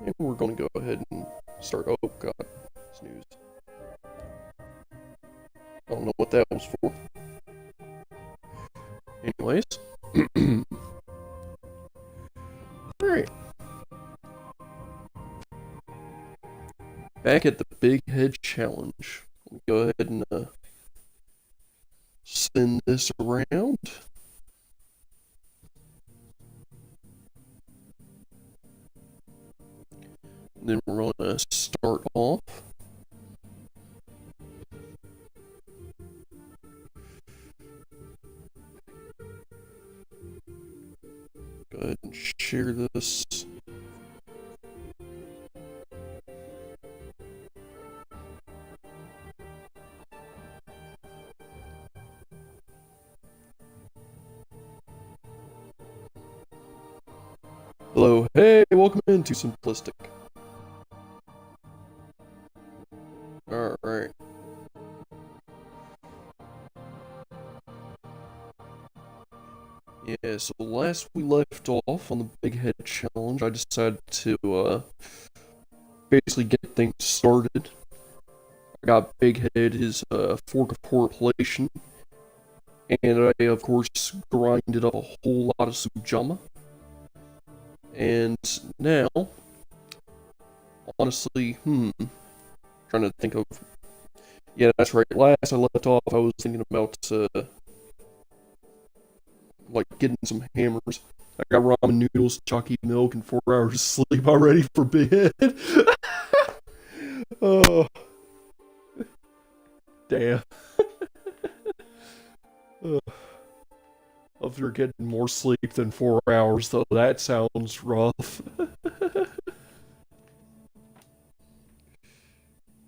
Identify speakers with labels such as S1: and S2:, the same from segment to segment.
S1: And we're going to go ahead and start. Oh god, snooze. I don't know what that was for. Anyways. Alright. Back at the Big Head Challenge. Let me go ahead and spin this around. And then we're going to start off. Go ahead and share this. Hello, hey, welcome into Simplistic. Alright. Yeah, so last we left off on the Big Head Challenge, I decided to, basically get things started. I got Big Head, his, Fork of Horripilation, and I, of course, grinded up a whole lot of Sujama. And now, honestly, trying to think of... Yeah, that's right, last I left off, I was thinking about, like, getting some hammers. I got ramen noodles, chalky milk, and 4 hours of sleep already for Big Head. Oh, damn. If you're getting more sleep than 4 hours, though, that sounds rough.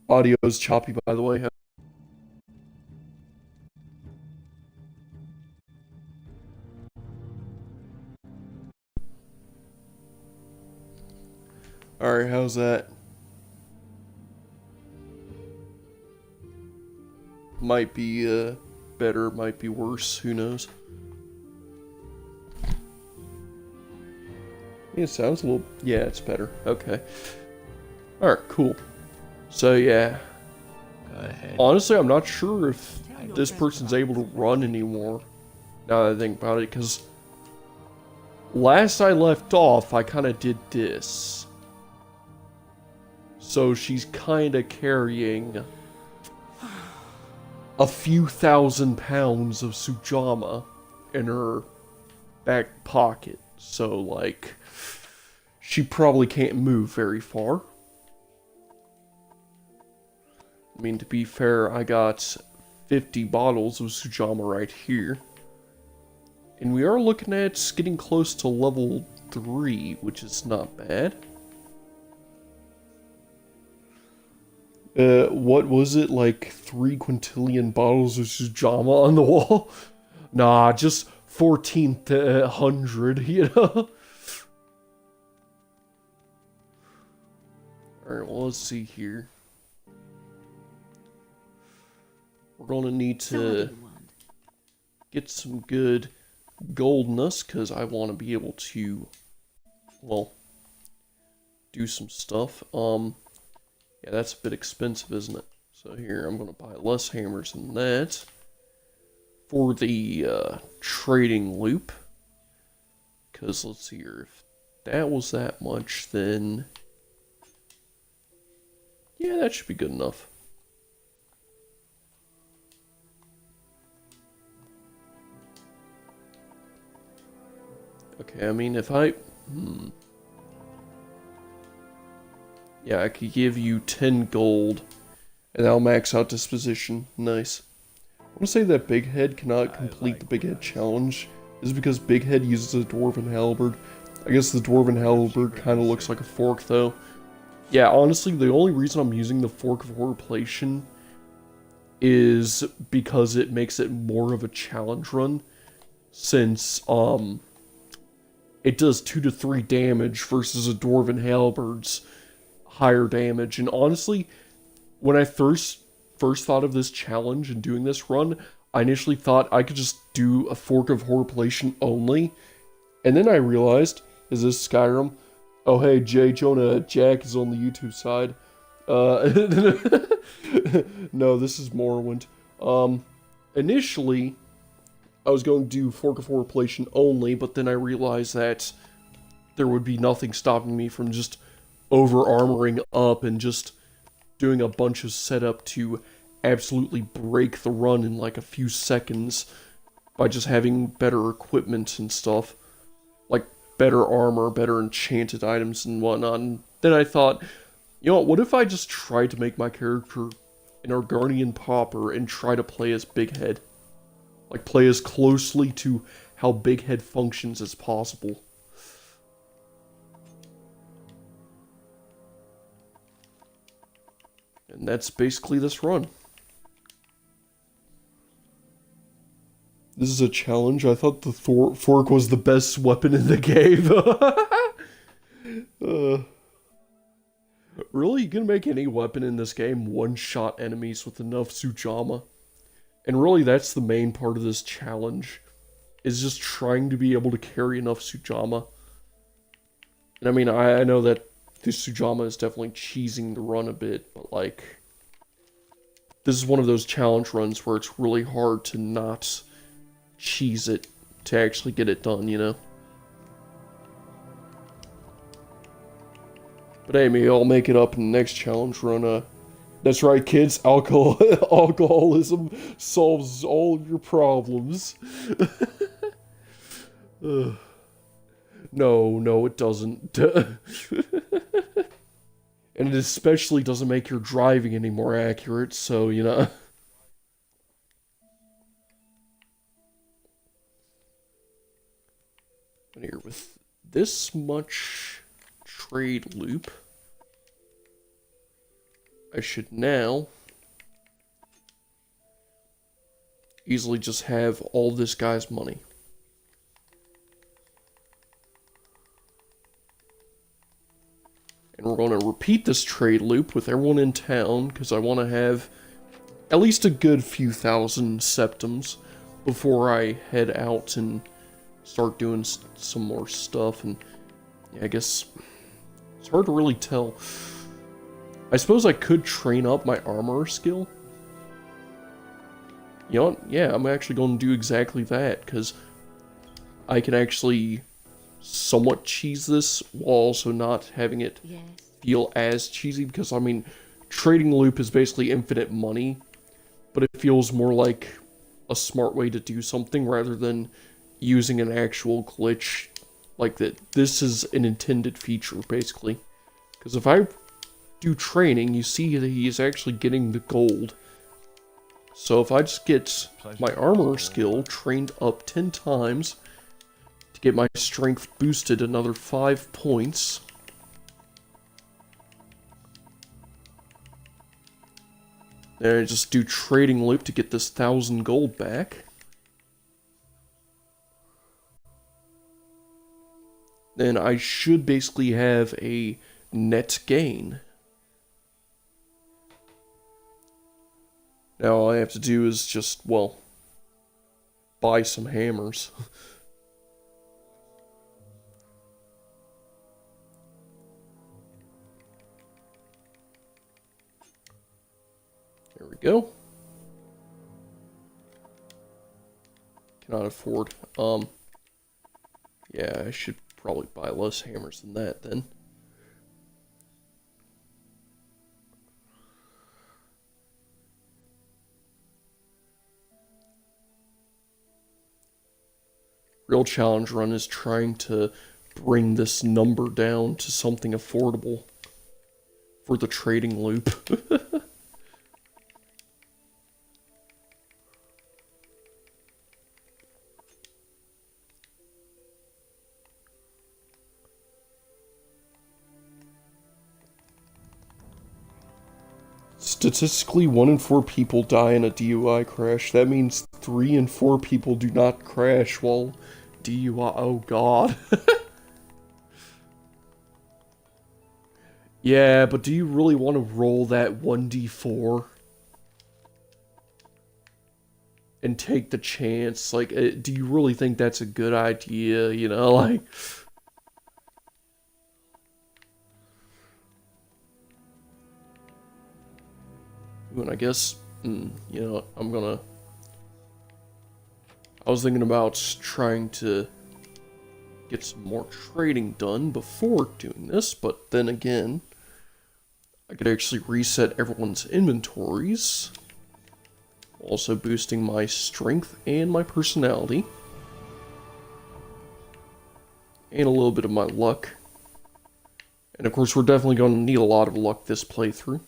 S1: Audio's choppy, by the way. Alright, how's that? Might be, better, might be worse, who knows? Yeah, it sounds a little... Yeah, it's better. Okay. Alright, cool. So, yeah.
S2: Go ahead.
S1: Honestly, I'm not sure if this person's able to run anymore, now that I think about it, because last I left off, I kind of did this. So she's kind of carrying a few thousand pounds of Sujama in her back pocket. So, like, she probably can't move very far. I mean, to be fair, I got 50 bottles of Sujama right here. And we are looking at getting close to level 3, which is not bad. What was it, like 3 quintillion bottles of Sujama on the wall? Nah, just 1,400, you know? Alright, well, let's see here. We're gonna need to get some good goldness, because I want to be able to, well, do some stuff. Yeah, that's a bit expensive, isn't it? So here, I'm gonna buy less hammers than that for the trading loop. Because, let's see here, if that was that much, then yeah, that should be good enough. Okay, I mean, if I... Yeah, I could give you 10 gold, and that'll max out disposition. Nice. I want to say that Big Head cannot complete the Big Head challenge. This is because Big Head uses a Dwarven Halberd. I guess the Dwarven Halberd kind of looks like a fork, though. Yeah, honestly, the only reason I'm using the Fork of Horripilation is because it makes it more of a challenge run, since, it does 2 to 3 damage versus a Dwarven Halberd's higher damage. And honestly, when I first thought of this challenge and doing this run, I initially thought I could just do a Fork of Horripilation only. And then I realized, is this Skyrim? Oh, hey, Jay Jonah Jack is on the YouTube side. No, this is Morrowind. Initially, I was going to do Fork of Horripilation only, but then I realized that there would be nothing stopping me from just over-armoring up and just doing a bunch of setup to absolutely break the run in like a few seconds by just having better equipment and stuff. Like better armor, better enchanted items and whatnot. And then I thought, you know what if I just try to make my character an argonian Pauper and try to play as Big Head? Like, play as closely to how Big Head functions as possible. And that's basically this run. This is a challenge. I thought the fork was the best weapon in the game. Really? You can make any weapon in this game one-shot enemies with enough Sujamma? And really, that's the main part of this challenge, is just trying to be able to carry enough Sujamma. And I mean, I know that this Sujamma is definitely cheesing the run a bit, but like, this is one of those challenge runs where it's really hard to not cheese it to actually get it done, you know? But hey, maybe I'll make it up in the next challenge run. That's right, kids. Alcoholism solves all of your problems. No, it doesn't. And it especially doesn't make your driving any more accurate, so, you know. And here, with this much trade loop, I should now easily just have all this guy's money. And we're going to repeat this trade loop with everyone in town, because I want to have at least a good few thousand septims before I head out and start doing some more stuff. And yeah, I guess it's hard to really tell. I suppose I could train up my armor skill. You know what? Yeah, I'm actually going to do exactly that, because I can actually somewhat cheese this while also not having it feel as cheesy, because, I mean, trading loop is basically infinite money, but it feels more like a smart way to do something rather than using an actual glitch like that. This is an intended feature, basically. Because if I do training, you see that he is actually getting the gold. So if I just get my armor skill trained up 10 times to get my strength boosted another 5 points, then I just do trading loop to get this 1,000 gold back. Then I should basically have a net gain. Now all I have to do is just, well, buy some hammers. There we go. Cannot afford, yeah, I should probably buy less hammers than that then. Real challenge run is trying to bring this number down to something affordable for the trading loop. Statistically, 1 in 4 people die in a DUI crash. That means 3 in 4 people do not crash while DUI. Oh god. Yeah, but do you really want to roll that 1d4? And take the chance? Like, do you really think that's a good idea? You know, like... And I guess, you know, I was thinking about trying to get some more trading done before doing this, but then again, I could actually reset everyone's inventories, also boosting my strength and my personality, and a little bit of my luck. And of course, we're definitely going to need a lot of luck this playthrough.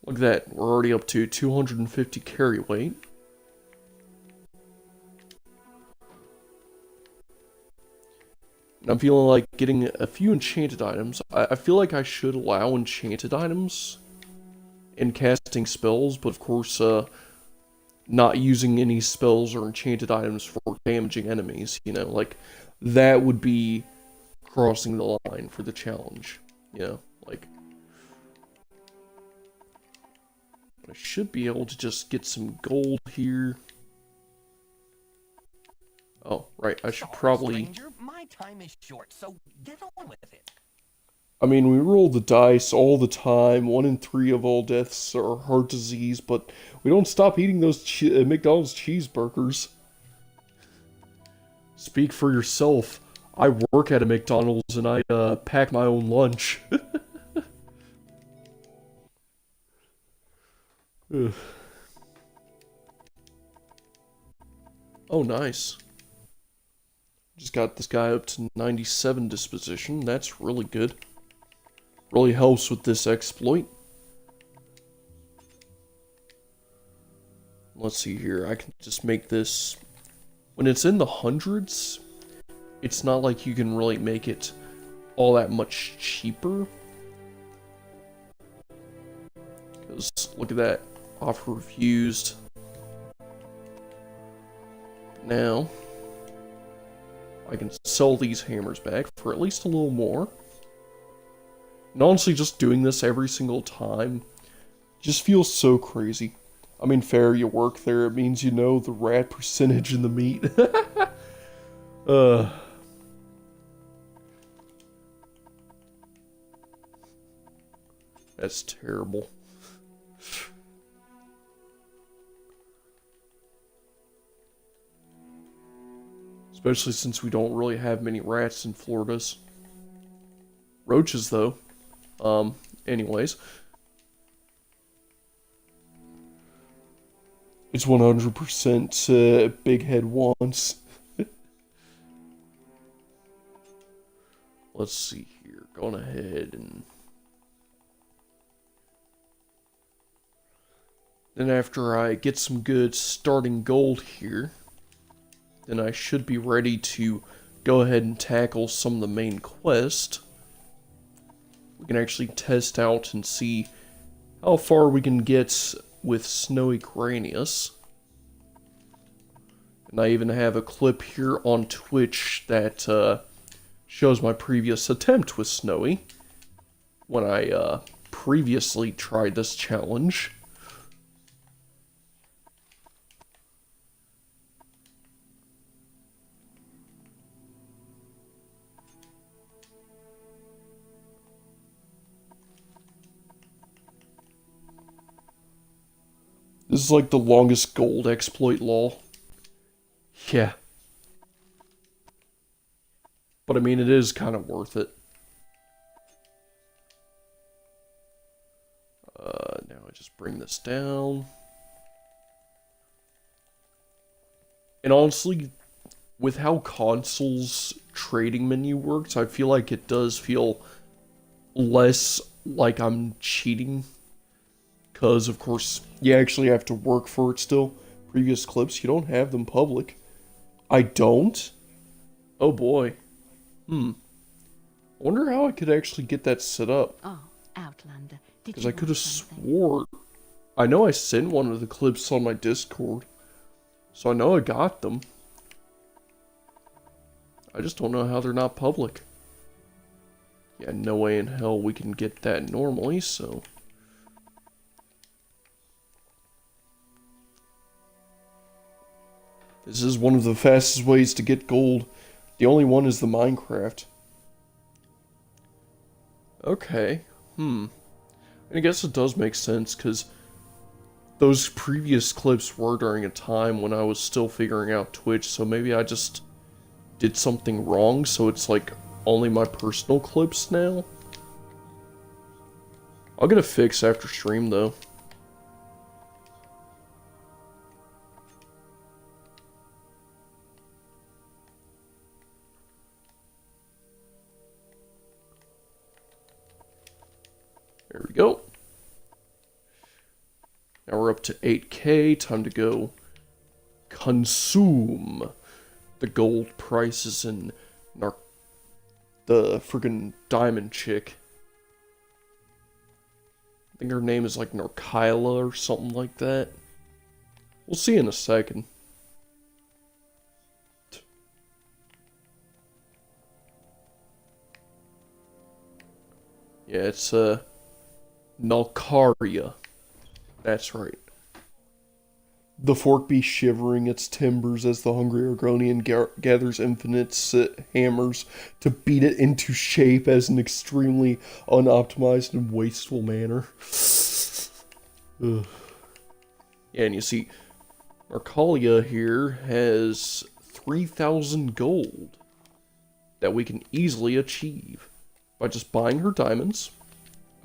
S1: Look at that, we're already up to 250 carry weight. And I'm feeling like getting a few enchanted items. I feel like I should allow enchanted items in casting spells, but of course, not using any spells or enchanted items for damaging enemies, you know, like, that would be crossing the line for the challenge, you know, like, I should be able to just get some gold here. Oh, right, I should probably...
S2: Stranger, my time is short, so get on with it.
S1: I mean, we roll the dice all the time. 1 in 3 of all deaths are heart disease, but we don't stop eating those McDonald's cheeseburgers. Speak for yourself. I work at a McDonald's and I pack my own lunch. Oh, nice. Just got this guy up to 97 disposition. That's really good. Really helps with this exploit. Let's see here. I can just make this... When it's in the hundreds, it's not like you can really make it all that much cheaper. Because look at that. Offer refused. Now, I can sell these hammers back for at least a little more. And honestly, just doing this every single time just feels so crazy. I mean, fair, you work there, it means you know the rat percentage in the meat. That's terrible. Especially since we don't really have many rats in Florida's. Roaches, though. Anyways. It's 100% big head wants. Let's see here. Going ahead and... Then after I get some good starting gold here, then I should be ready to go ahead and tackle some of the main quest. We can actually test out and see how far we can get with Snowy Granius. And I even have a clip here on Twitch that shows my previous attempt with Snowy when I previously tried this challenge. This is like the longest gold exploit lol. Yeah. But I mean, it is kind of worth it. Now I just bring this down. And honestly, with how console's trading menu works, I feel like it does feel less like I'm cheating. Because, of course, you actually have to work for it still. Previous clips, you don't have them public. I don't? Oh boy. I wonder how I could actually get that set up.
S3: Oh, Outlander.
S1: Because I could have swore... I know I sent one of the clips on my Discord. So I know I got them. I just don't know how they're not public. Yeah, no way in hell we can get that normally, so... This is one of the fastest ways to get gold. The only one is the Minecraft. Okay. I And I guess it does make sense, because those previous clips were during a time when I was still figuring out Twitch, so maybe I just did something wrong, so it's like only my personal clips now. I'll get a fix after stream, though. There we go. Now we're up to 8K. Time to go consume the gold prices in the friggin' diamond chick. I think her name is like Narkyla or something like that. We'll see in a second. Yeah, it's Nalkaria. That's right. The fork be shivering its timbers as the hungry Argonian gathers infinite hammers to beat it into shape as an extremely unoptimized and wasteful manner. Ugh. Yeah, and you see, Narkalia here has 3,000 gold that we can easily achieve by just buying her diamonds.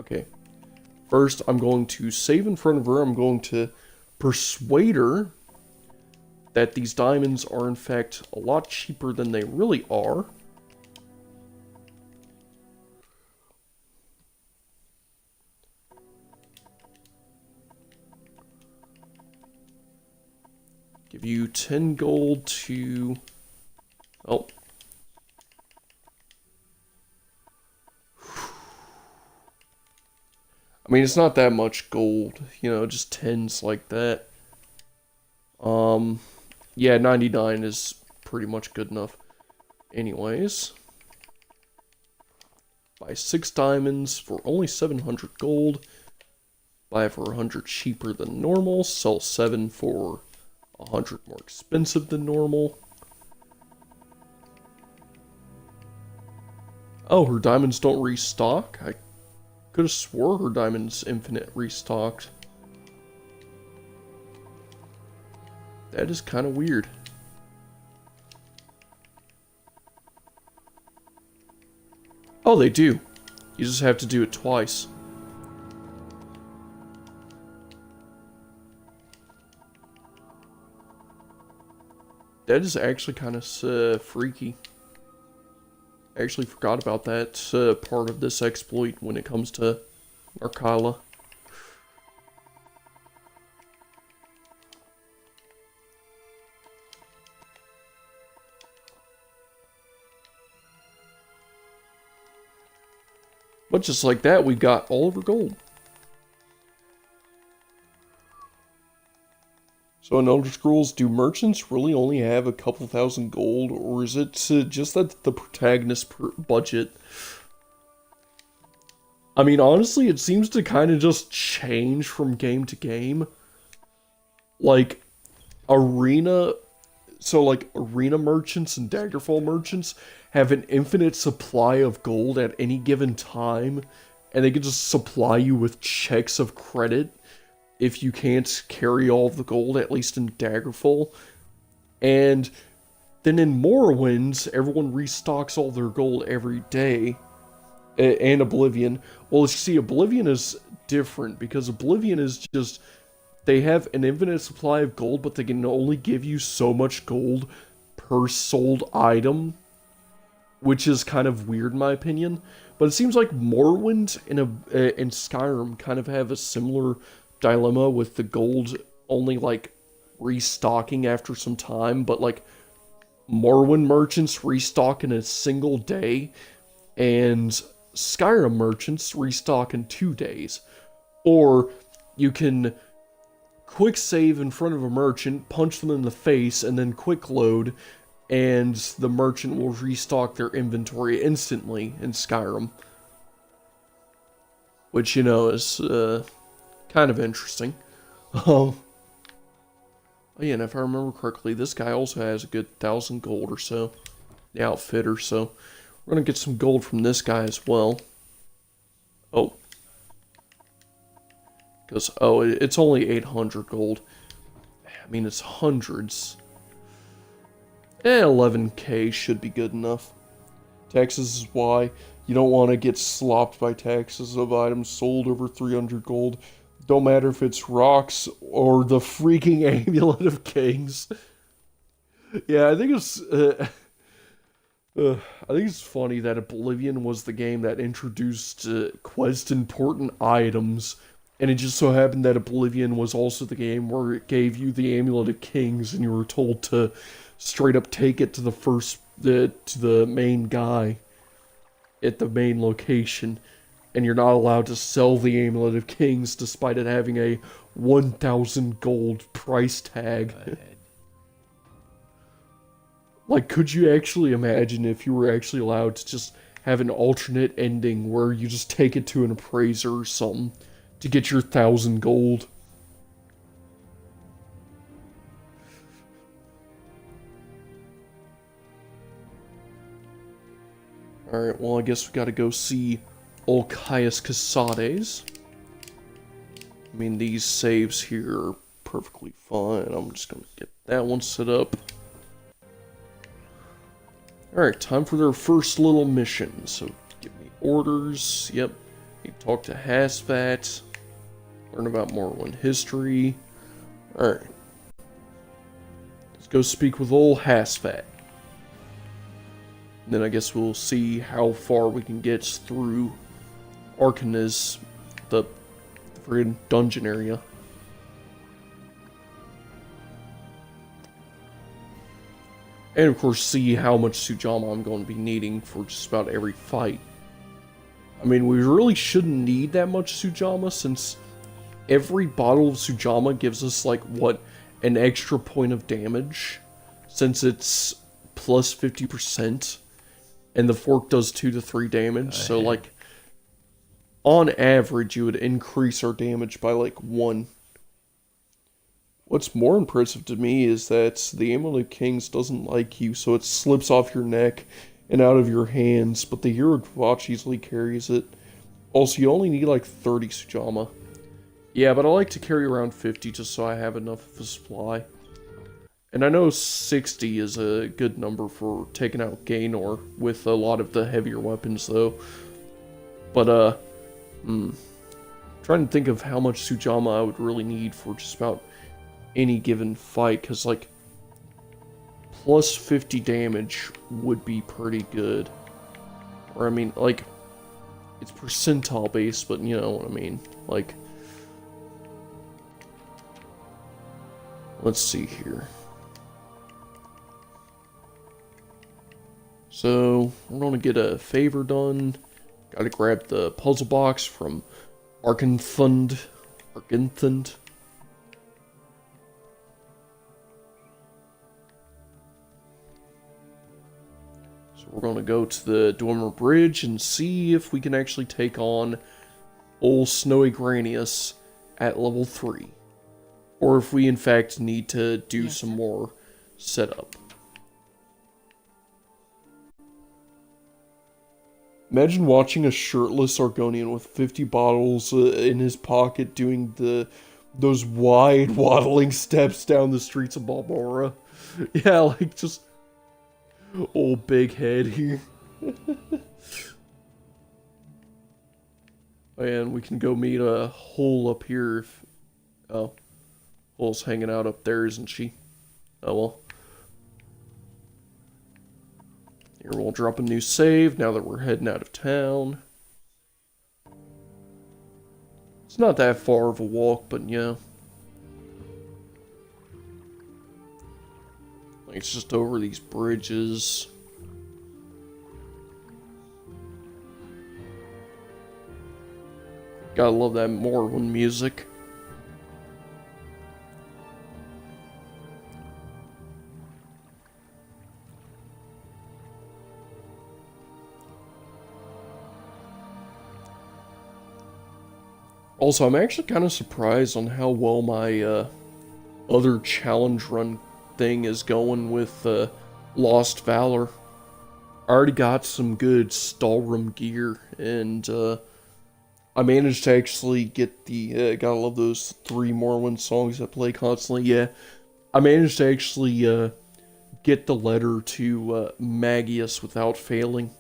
S1: Okay. First, I'm going to save in front of her. I'm going to persuade her that these diamonds are in fact a lot cheaper than they really are. Give you 10 gold to... Oh. I mean, it's not that much gold, you know, just tens like that. Yeah, 99 is pretty much good enough. Anyways. Buy 6 diamonds for only 700 gold. Buy for 100 cheaper than normal. Sell 7 for 100 more expensive than normal. Oh, her diamonds don't restock? I could have swore her diamonds infinite restocked. That is kind of weird. Oh, they do. You just have to do it twice. That is actually kind of freaky. I actually forgot about that part of this exploit when it comes to Narkyla. But just like that, we got all of her gold. So in Elder Scrolls, do merchants really only have a couple thousand gold, or is it just that the protagonist budget? I mean, honestly, it seems to kind of just change from game to game. Like, arena merchants and Daggerfall merchants have an infinite supply of gold at any given time, and they can just supply you with checks of credit if you can't carry all of the gold, at least in Daggerfall. And then in Morrowind, everyone restocks all their gold every day. And Oblivion. Well, you see, Oblivion is different, because Oblivion is just... They have an infinite supply of gold, but they can only give you so much gold per sold item, which is kind of weird in my opinion. But it seems like Morrowind and Skyrim kind of have a similar dilemma with the gold only like restocking after some time, but like Morrowind merchants restock in a single day, and Skyrim merchants restock in 2 days. Or you can quick save in front of a merchant, punch them in the face, and then quick load, and the merchant will restock their inventory instantly in Skyrim. Which, you know, is kind of interesting. Oh yeah, and if I remember correctly, this guy also has a good 1,000 gold or so. The outfitter, so we're gonna get some gold from this guy as well. Oh. Because, oh, it's only 800 gold. I mean, it's hundreds. 11k should be good enough. Taxes is why you don't want to get slopped by taxes of items sold over 300 gold. Don't matter if it's rocks or the freaking Amulet of Kings. Yeah, I think it's funny that Oblivion was the game that introduced quest important items, and it just so happened that Oblivion was also the game where it gave you the Amulet of Kings, and you were told to straight up take it to the main guy at the main location, and you're not allowed to sell the Amulet of Kings despite it having a 1,000 gold price tag. Like, could you actually imagine if you were actually allowed to just have an alternate ending where you just take it to an appraiser or something to get your 1,000 gold? Alright, well, I guess we gotta go see Olcaius Casades. I mean, these saves here are perfectly fine. I'm just gonna get that one set up. Alright, time for their first little mission. So, give me orders. Yep. Need to talk to Hasvat. Learn about Morrowind history. Alright. Let's go speak with old Hasvat. Then I guess we'll see how far we can get through Arcanis, the friggin' dungeon area. And of course see how much Sujamma I'm going to be needing for just about every fight. I mean, we really shouldn't need that much Sujamma since every bottle of Sujamma gives us like, what, an extra point of damage? Since it's plus 50%. And the fork does 2 to 3 damage, so like, on average, you would increase our damage by like 1. What's more impressive to me is that the Amulet of Kings doesn't like you, so it slips off your neck and out of your hands, but the Hero Watch easily carries it. Also, you only need like 30 Sujamma. Yeah, but I like to carry around 50 just so I have enough of a supply. And I know 60 is a good number for taking out Gaynor with a lot of the heavier weapons, though. But, trying to think of how much Sujamma I would really need for just about any given fight, because, like, plus 50 damage would be pretty good. Or, I mean, like, it's percentile based, but you know what I mean. Like, let's see here. So, we're going to get a favor done. Gotta grab the puzzle box from Argenthund. So we're going to go to the Dwemer Bridge and see if we can actually take on old Snowy Granius at level 3. Or if we in fact need to do some more setup. Imagine watching a shirtless Argonian with 50 bottles in his pocket doing those wide waddling steps down the streets of Balmora. Yeah, like just old big head here. And we can go meet a Hole up here if... Oh. Hole's hanging out up there, isn't she? Oh well. Here, we'll drop a new save now that we're heading out of town. It's not that far of a walk, but yeah. Like, it's just over these bridges. Gotta love that Morrowind music. Also, I'm actually kind of surprised on how well my other challenge run thing is going with Lost Valor. I already got some good Stalrum gear, and I managed to actually get the, gotta love those 3 Morrowind songs that play constantly, yeah. I managed to actually, get the letter to, Magius without failing.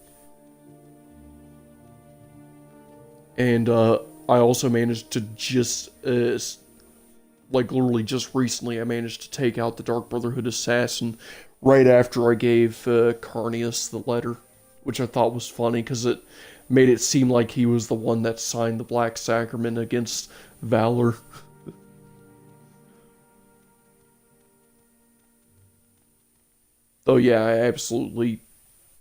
S1: And, I also managed to just, like, literally just recently, I managed to take out the Dark Brotherhood assassin right after I gave, Carnius the letter, which I thought was funny, because it made it seem like he was the one that signed the Black Sacrament against Valor. Oh yeah, I absolutely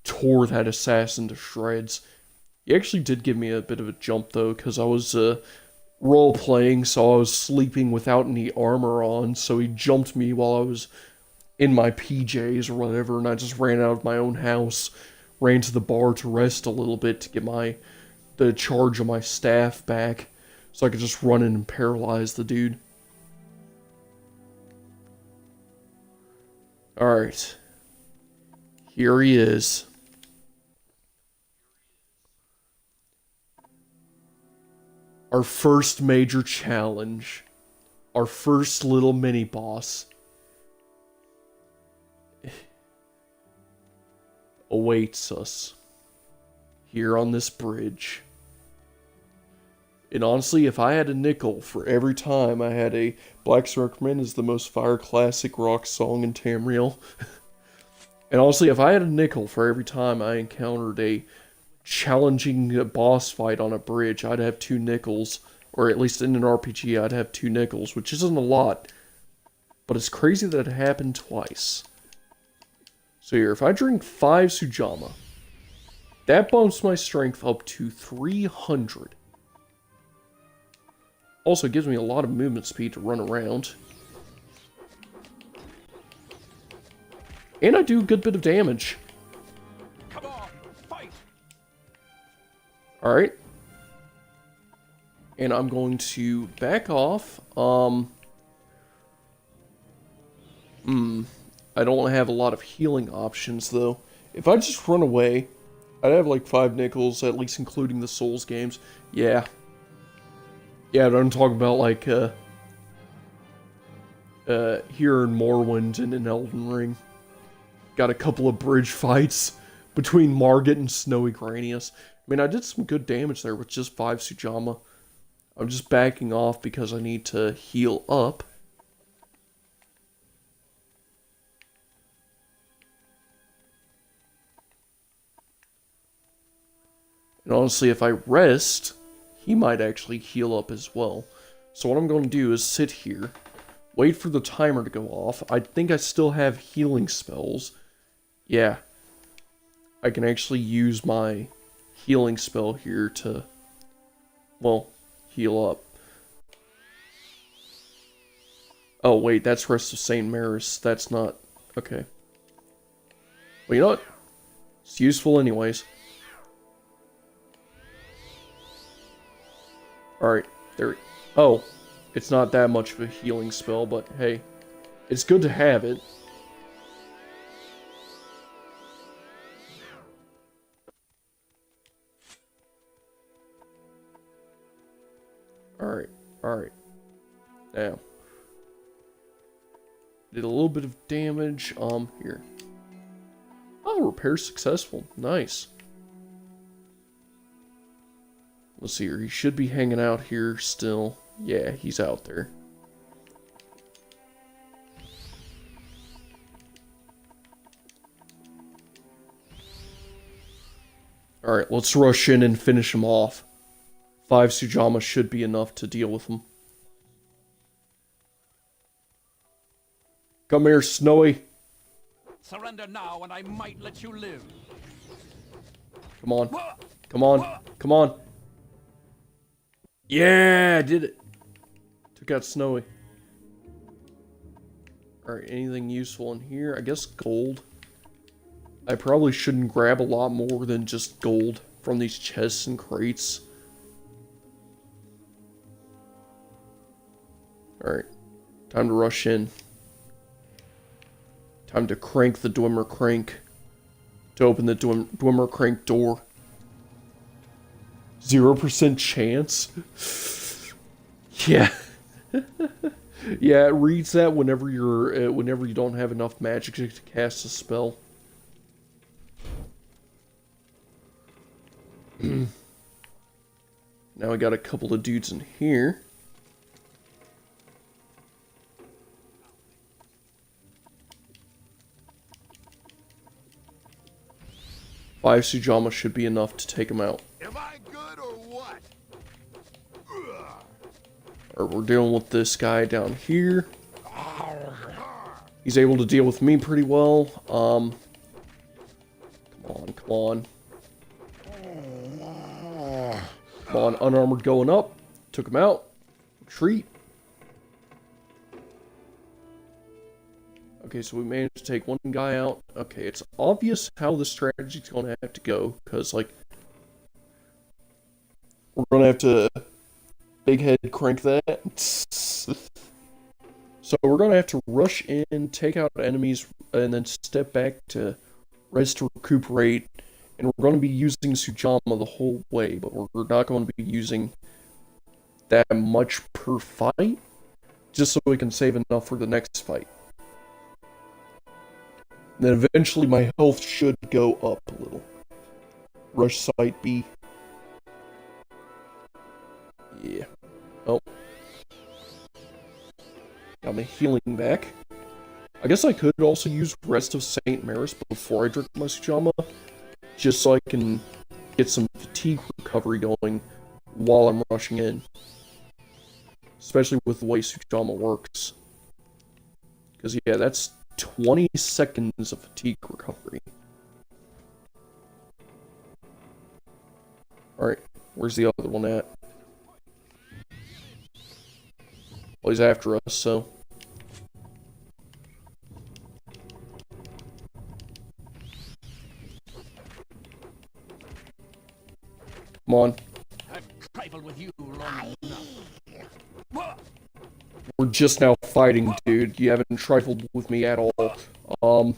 S1: tore that assassin to shreds. He actually did give me a bit of a jump though, because I was role-playing, so I was sleeping without any armor on, so he jumped me while I was in my PJs or whatever, and I just ran out of my own house, ran to the bar to rest a little bit to get the charge of my staff back, so I could just run in and paralyze the dude. Alright. Here he is. Our first major challenge. Our first little mini-boss. Awaits us. Here on this bridge. And honestly, if I had a nickel for every time I had a Black Circman is the most fire classic rock song in Tamriel. And honestly, if I had a nickel for every time I encountered a challenging boss fight on a bridge, I'd have 2 nickels. Or at least in an RPG, I'd have 2 nickels, which isn't a lot. But it's crazy that it happened twice. So here, if I drink 5 Sujamma, that bumps my strength up to 300. Also gives me a lot of movement speed to run around. And I do a good bit of damage.
S2: Come on, fight!
S1: Alright. And I'm going to back off. I don't have a lot of healing options, though. If I just run away, I'd have like 5 nickels, at least including the Souls games. Yeah. Yeah, but I'm talking about like, here in Morrowind and in Elden Ring. Got a couple of bridge fights between Margit and Snowy Granius. I mean, I did some good damage there with just 5 Sujamma. I'm just backing off because I need to heal up. And honestly, if I rest, he might actually heal up as well. So what I'm going to do is sit here, wait for the timer to go off. I think I still have healing spells. Yeah. I can actually use my healing spell here to, well, heal up. Oh, wait, that's Rest of St. Maris. That's not... Okay. Well, you know what? It's useful anyways. Alright, there... Oh, it's not that much of a healing spell, but hey. It's good to have it. Alright, alright. Now. Did a little bit of damage, here. Oh, repair successful. Nice. Let's see here. He should be hanging out here still. Yeah, he's out there. Alright, let's rush in and finish him off. 5 Sujamma should be enough to deal with him. Come here, Snowy.
S2: Surrender now and I might let you live.
S1: Come on. Come on. Come on. Yeah, I did it. Took out Snowy. Alright, anything useful in here? I guess gold. I probably shouldn't grab a lot more than just gold from these chests and crates. Alright, time to rush in. Time to crank the Dwemer crank. To open the Dwemer crank door. 0% chance? Yeah. Yeah, it reads that whenever you don't have enough magic to cast a spell. Now I got a couple of dudes in here. Five Sujamma should be enough to take him out.
S2: Am I good or what?
S1: Alright, we're dealing with this guy down here. He's able to deal with me pretty well. Come on, come on. Come on, unarmored going up. Took him out. Retreat. Okay, so we managed to take one guy out. Okay, it's obvious how the strategy's gonna have to go, because, like, we're gonna have to big head crank that. So we're gonna have to rush in, take out enemies, and then step back to rest to recuperate. And we're gonna be using Sujamma the whole way, but we're not going to be using that much per fight, just so we can save enough for the next fight. Then eventually my health should go up a little. Rush site B. Yeah. Oh. Got my healing back. I guess I could also use Rest of St. Maris before I drink my Sujamma, just so I can get some fatigue recovery going while I'm rushing in. Especially with the way Sujamma works. Because, yeah, that's 20 seconds of fatigue recovery. Alright, where's the other one at? Well, he's after us, so... Come on.
S2: I've trifled with you long enough.
S1: We're just now fighting, dude. You haven't trifled with me at all. Wow.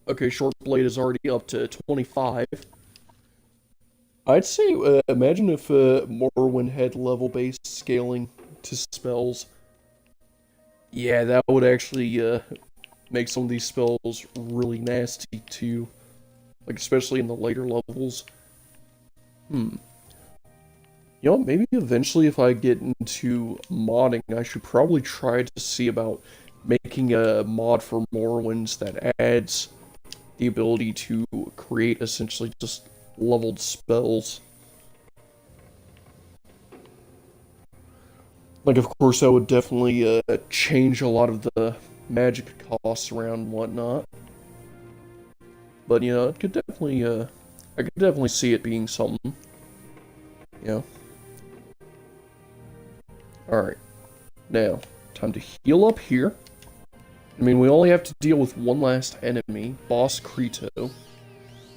S1: Okay, Short Blade is already up to 25. I'd say, imagine if Morrowind had level-based scaling to spells. Yeah, that would actually make some of these spells really nasty, too. Like, especially in the later levels. You know, maybe eventually if I get into modding, I should probably try to see about making a mod for Morrowinds that adds the ability to create essentially just leveled spells. Like, of course, that would definitely change a lot of the magic costs around and whatnot. But, you know, it could definitely, I could definitely see it being something. You know? Alright. Now, time to heal up here. I mean, we only have to deal with one last enemy, Boss Krito.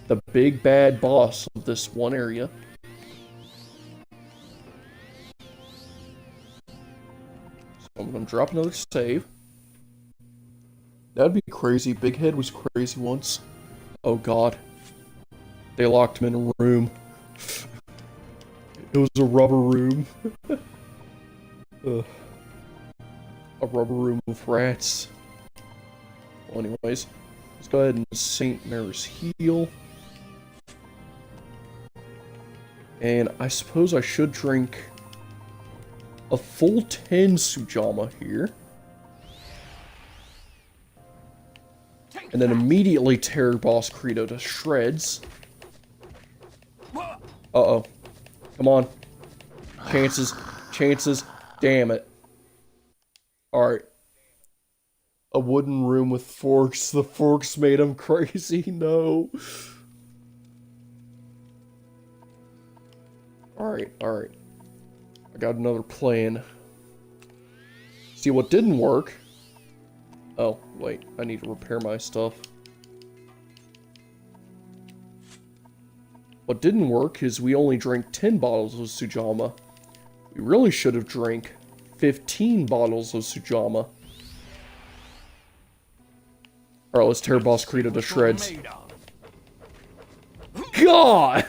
S1: The big bad boss of this one area. So I'm gonna drop another save. That'd be crazy. Big Head was crazy once. Oh god. They locked him in a room. It was a rubber room. A rubber room with rats. Well, anyways, let's go ahead and St. Maris heal. And I suppose I should drink a full 10 Sujamma here. And then immediately tear Boss Krito to shreds. Uh-oh. Come on. Chances. Chances. Damn it. Alright. A wooden room with forks. The forks made him crazy. No. Alright, alright. I got another plan. See, what didn't work... Oh, wait. I need to repair my stuff. What didn't work is we only drank 10 bottles of Sujamma. We really should have drank 15 bottles of Sujamma. Alright, let's tear Boss Krito to shreds. God!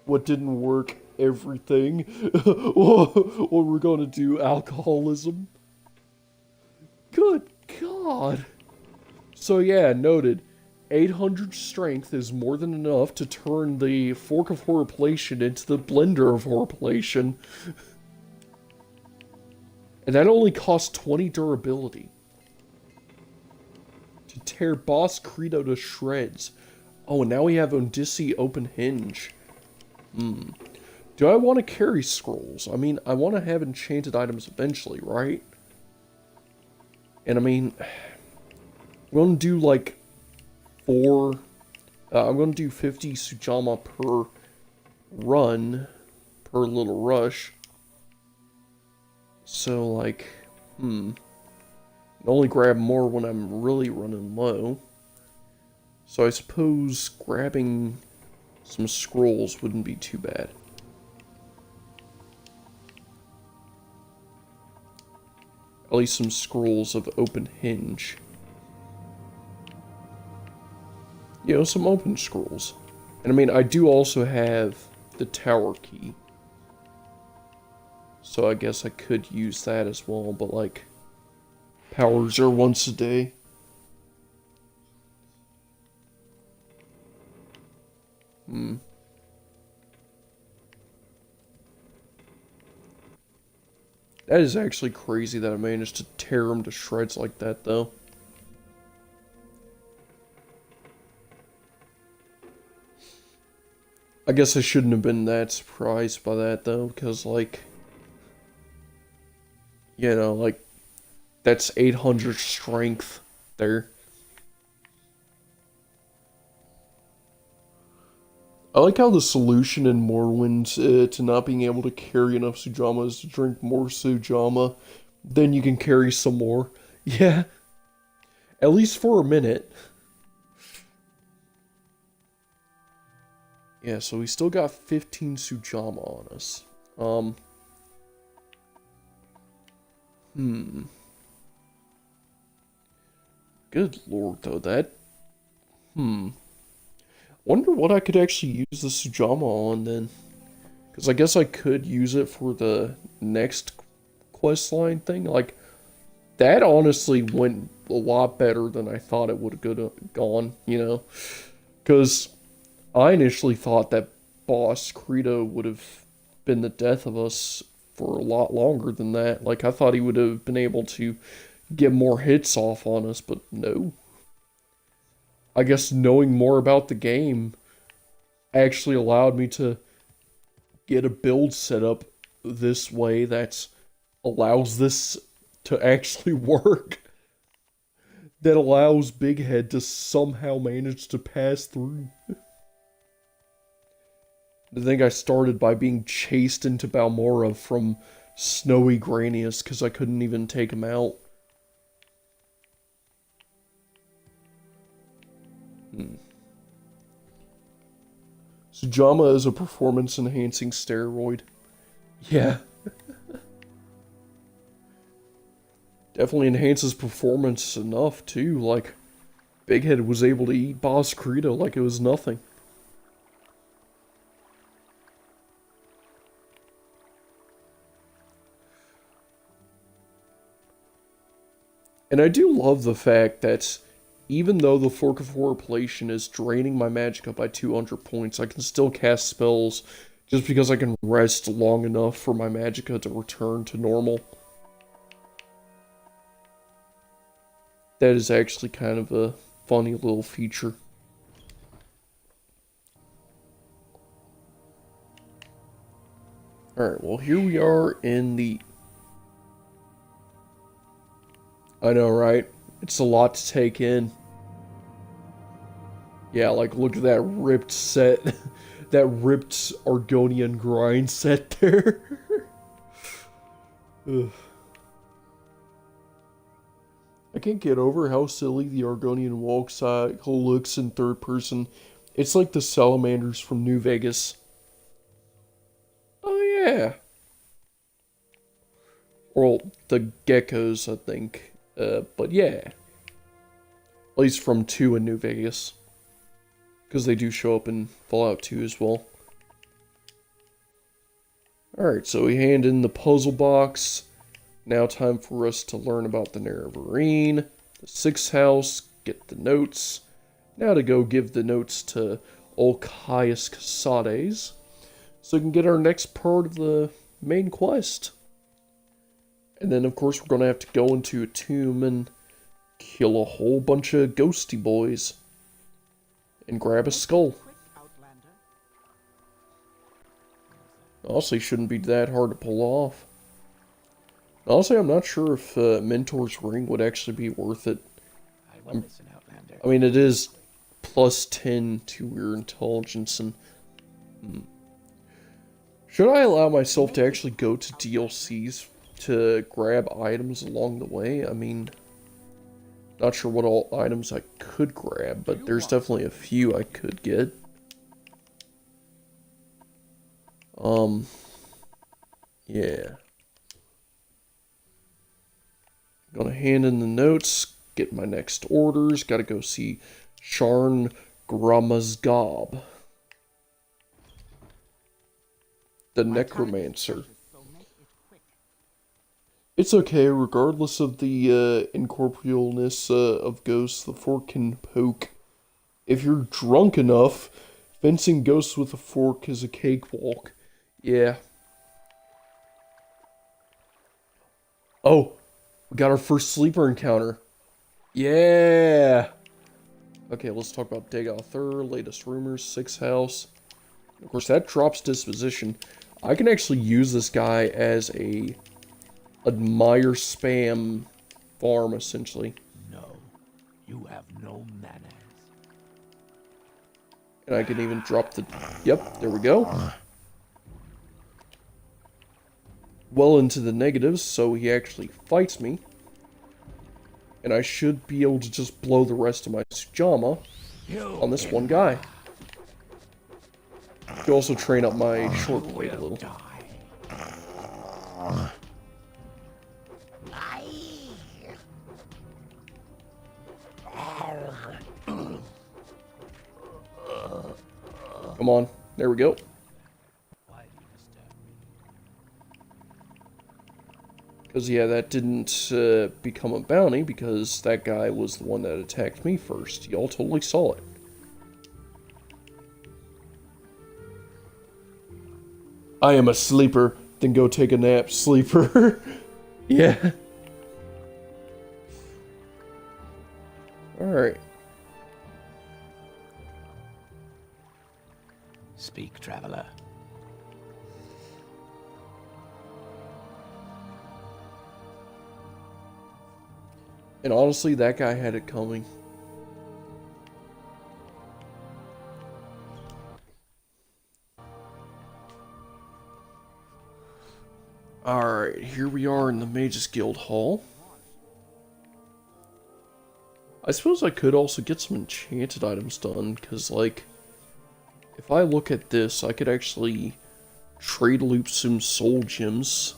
S1: What didn't work? Everything. What we're gonna do? Alcoholism? Good God. So yeah, noted. 800 strength is more than enough to turn the Fork of Horripilation into the Blender of Horripilation. And that only costs 20 durability. To tear Boss Credo to shreds. Oh, and now we have Odyssey Open Hinge. Do I want to carry scrolls? I mean, I want to have enchanted items eventually, right? And I mean, I'm going to do like 4... I'm going to do 50 Sujama per run, per little rush. So, like, only grab more when I'm really running low. So I suppose grabbing some scrolls wouldn't be too bad. At least some scrolls of open hinge. You know, some open scrolls. And I mean, I do also have the tower key. So I guess I could use that as well, but like, powers are once a day. That is actually crazy that I managed to tear him to shreds like that, though. I guess I shouldn't have been that surprised by that, though, because, like, you know, like, that's 800 strength there. I like how the solution in Morrowind to not being able to carry enough Sujama is to drink more Sujama, then you can carry some more. Yeah, at least for a minute. Yeah, so we still got 15 Sujama on us. Good lord, though, that... Wonder what I could actually use the Sujama on, then. Because I guess I could use it for the next questline thing. Like, that honestly went a lot better than I thought it would have gone, you know? Because I initially thought that Boss Credo would have been the death of us for a lot longer than that. Like, I thought he would have been able to get more hits off on us, but no. I guess knowing more about the game actually allowed me to get a build set up this way that allows this to actually work. That allows Big Head to somehow manage to pass through. I think I started by being chased into Balmora from Snowy Granius because I couldn't even take him out. Sujama is a performance-enhancing steroid. Yeah. Definitely enhances performance enough, too. Like, Big Head was able to eat Boss Credo like it was nothing. And I do love the fact that even though the Fork of Horripilation is draining my magicka by 200 points, I can still cast spells just because I can rest long enough for my magicka to return to normal. That is actually kind of a funny little feature. Alright, well here we are in the... I know, right? It's a lot to take in. Yeah, like, look at that ripped set. That ripped Argonian grind set there. Ugh. I can't get over how silly the Argonian walk cycle looks in third person. It's like the salamanders from New Vegas. Oh, yeah. Well, the geckos, I think. But yeah. At least from 2 in New Vegas. Because they do show up in Fallout 2 as well. Alright, so we hand in the puzzle box. Now time for us to learn about the Nerevarine, the 6th house, get the notes. Now to go give the notes to Olcaius Casades, so we can get our next part of the main quest. And then, of course, we're going to have to go into a tomb and kill a whole bunch of ghosty boys. And grab a skull. Honestly, shouldn't be that hard to pull off. Honestly, I'm not sure if Mentor's Ring would actually be worth it. I mean, it is plus 10 to your intelligence and... Should I allow myself to actually go to DLCs to grab items along the way? I mean, not sure what all items I could grab, but there's definitely a few I could get. Yeah. Gonna hand in the notes, get my next orders, gotta go see Sharn Gramazgob, the Necromancer. It's okay, regardless of the incorporealness of ghosts, the fork can poke. If you're drunk enough, fencing ghosts with a fork is a cakewalk. Yeah. Oh, we got our first sleeper encounter. Yeah. Okay, let's talk about Dagothur, latest rumors, 6th house. Of course, that drops disposition. I can actually use this guy as a admire spam farm, essentially.
S2: No, you have no manners.
S1: And I can even drop the... Yep, there we go. Well into the negatives, so he actually fights me. And I should be able to just blow the rest of my Sujama on this one guy. You also train up my short blade a little. Come on, there we go. Because, yeah, that didn't become a bounty because that guy was the one that attacked me first. Y'all totally saw it. I am a sleeper, then go take a nap, sleeper. Yeah. Alright.
S2: Speak, traveler.
S1: And honestly, that guy had it coming. Alright, here we are in the Mages Guild Hall. I suppose I could also get some enchanted items done, because, like, if I look at this, I could actually trade loop some soul gems.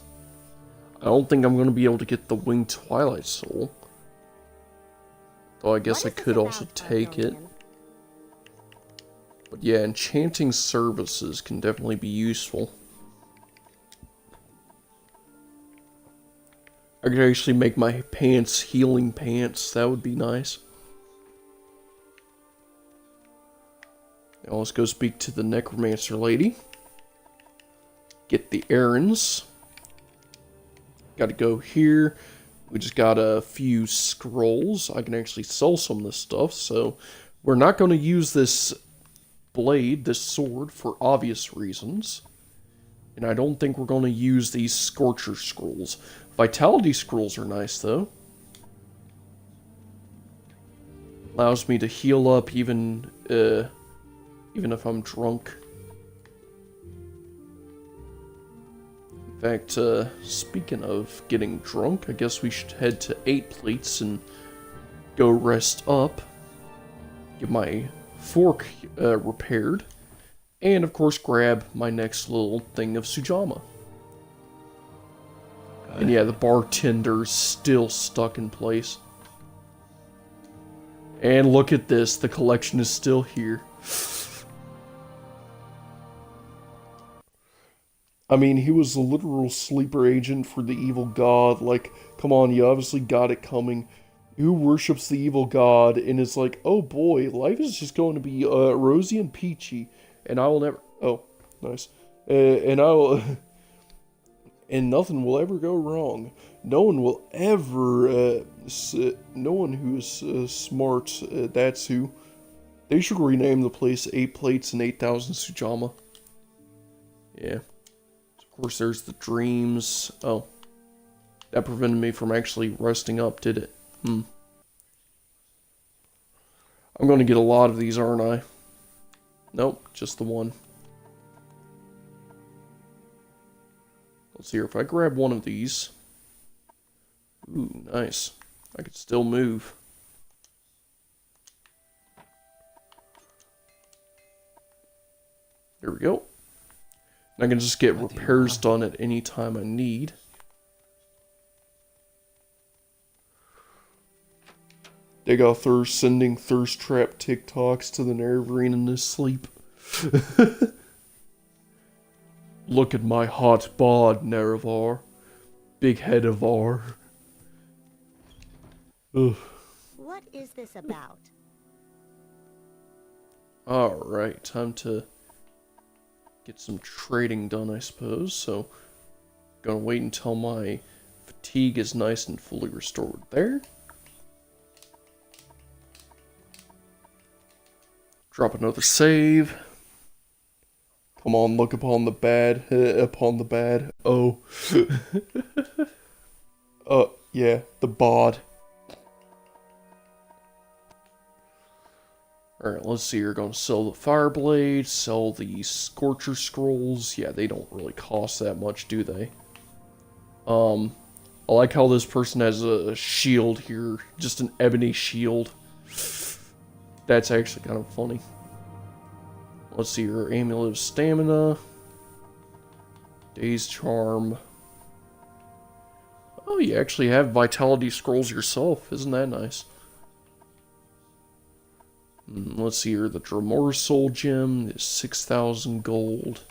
S1: I don't think I'm going to be able to get the Winged Twilight Soul. Though I guess I could also take it. But yeah, enchanting services can definitely be useful. I could actually make my pants healing pants. That would be nice. Now let's go speak to the Necromancer lady. Get the errands. Gotta go here. We just got a few scrolls. I can actually sell some of this stuff, so we're not going to use this blade, this sword, for obvious reasons. And I don't think we're going to use these Scorcher scrolls. Vitality scrolls are nice, though. Allows me to heal up even if I'm drunk. In fact, speaking of getting drunk, I guess we should head to 8 plates and go rest up. Get my fork repaired. And, of course, grab my next little thing of Sujama. And yeah, the bartender's still stuck in place. And look at this, the collection is still here. I mean, he was a literal sleeper agent for the evil god. Like, come on, you obviously got it coming. Who worships the evil god and is like, oh boy, life is just going to be rosy and peachy, and I will never. Oh, nice. And I will. And nothing will ever go wrong. No one will ever. No one who is smart. That's who. They should rename the place 8 Plates and 8,000 Sujama. Yeah. Of course, there's the dreams. Oh. That prevented me from actually resting up, did it? I'm going to get a lot of these, aren't I? Nope, just the one. Let's see here. If I grab one of these. Ooh, nice. I could still move. There we go. I can just get repairs done at any time I need. They got thirst, sending thirst trap TikToks to the Nervarine in his sleep. Look at my hot bod, Nerevar. Big head of R. Ugh.
S3: What is this about?
S1: Alright, time to get some trading done, I suppose. So, gonna wait until my fatigue is nice and fully restored there. Drop another save. Come on, look upon the bad. Upon the bad. Oh. Yeah, the bod. Alright, let's see. You're going to sell the Fireblade, sell the Scorcher Scrolls. Yeah, they don't really cost that much, do they? I like how this person has a shield here. Just an ebony shield. That's actually kind of funny. Let's see your Amulet of Stamina. Daze Charm. Oh, you actually have Vitality Scrolls yourself. Isn't that nice? Let's see here. The Dremora Soul Gem is 6,000 gold.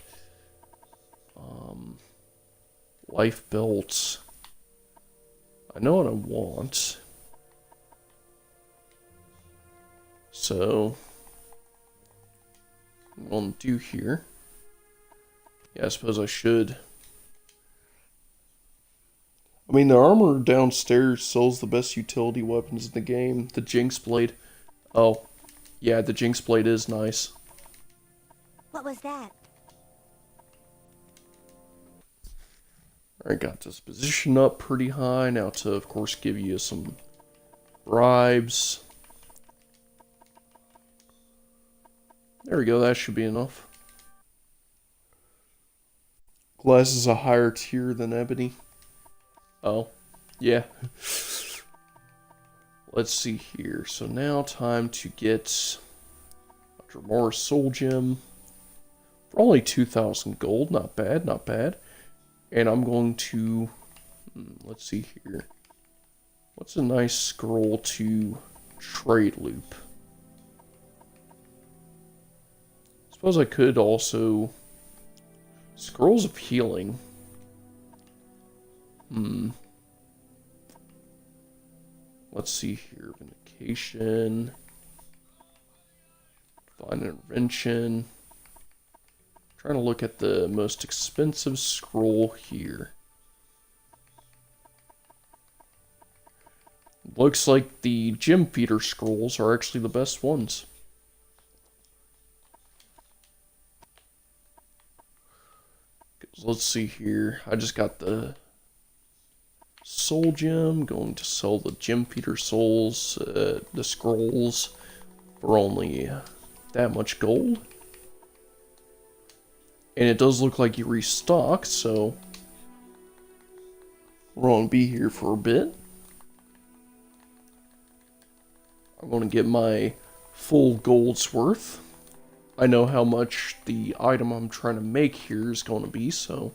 S1: Life Belts. I know what I want. So, what I'm gonna do here. Yeah, I suppose I should. I mean, the armor downstairs sells the best utility weapons in the game. The Jinx Blade. Oh, yeah, the Jinx Blade is nice.
S3: What was that?
S1: I got this position up pretty high now to, of course, give you some bribes. There we go, that should be enough. Glass is a higher tier than ebony. Oh, yeah. Let's see here. So now time to get a Dremora Soul Gem. For only 2,000 gold, not bad, not bad. And I'm going to, let's see here. What's a nice scroll to trade loop? Suppose I could also... Scrolls of Healing. Let's see here. Vindication. Divine Intervention. Trying to look at the most expensive scroll here. Looks like the Gem Feeder scrolls are actually the best ones. Let's see here. I just got the Soul Gem. Going to sell the Gem Feeder souls, the scrolls, for only that much gold. And it does look like you restock, so we're going to be here for a bit. I'm going to get my full gold's worth. I know how much the item I'm trying to make here is going to be, so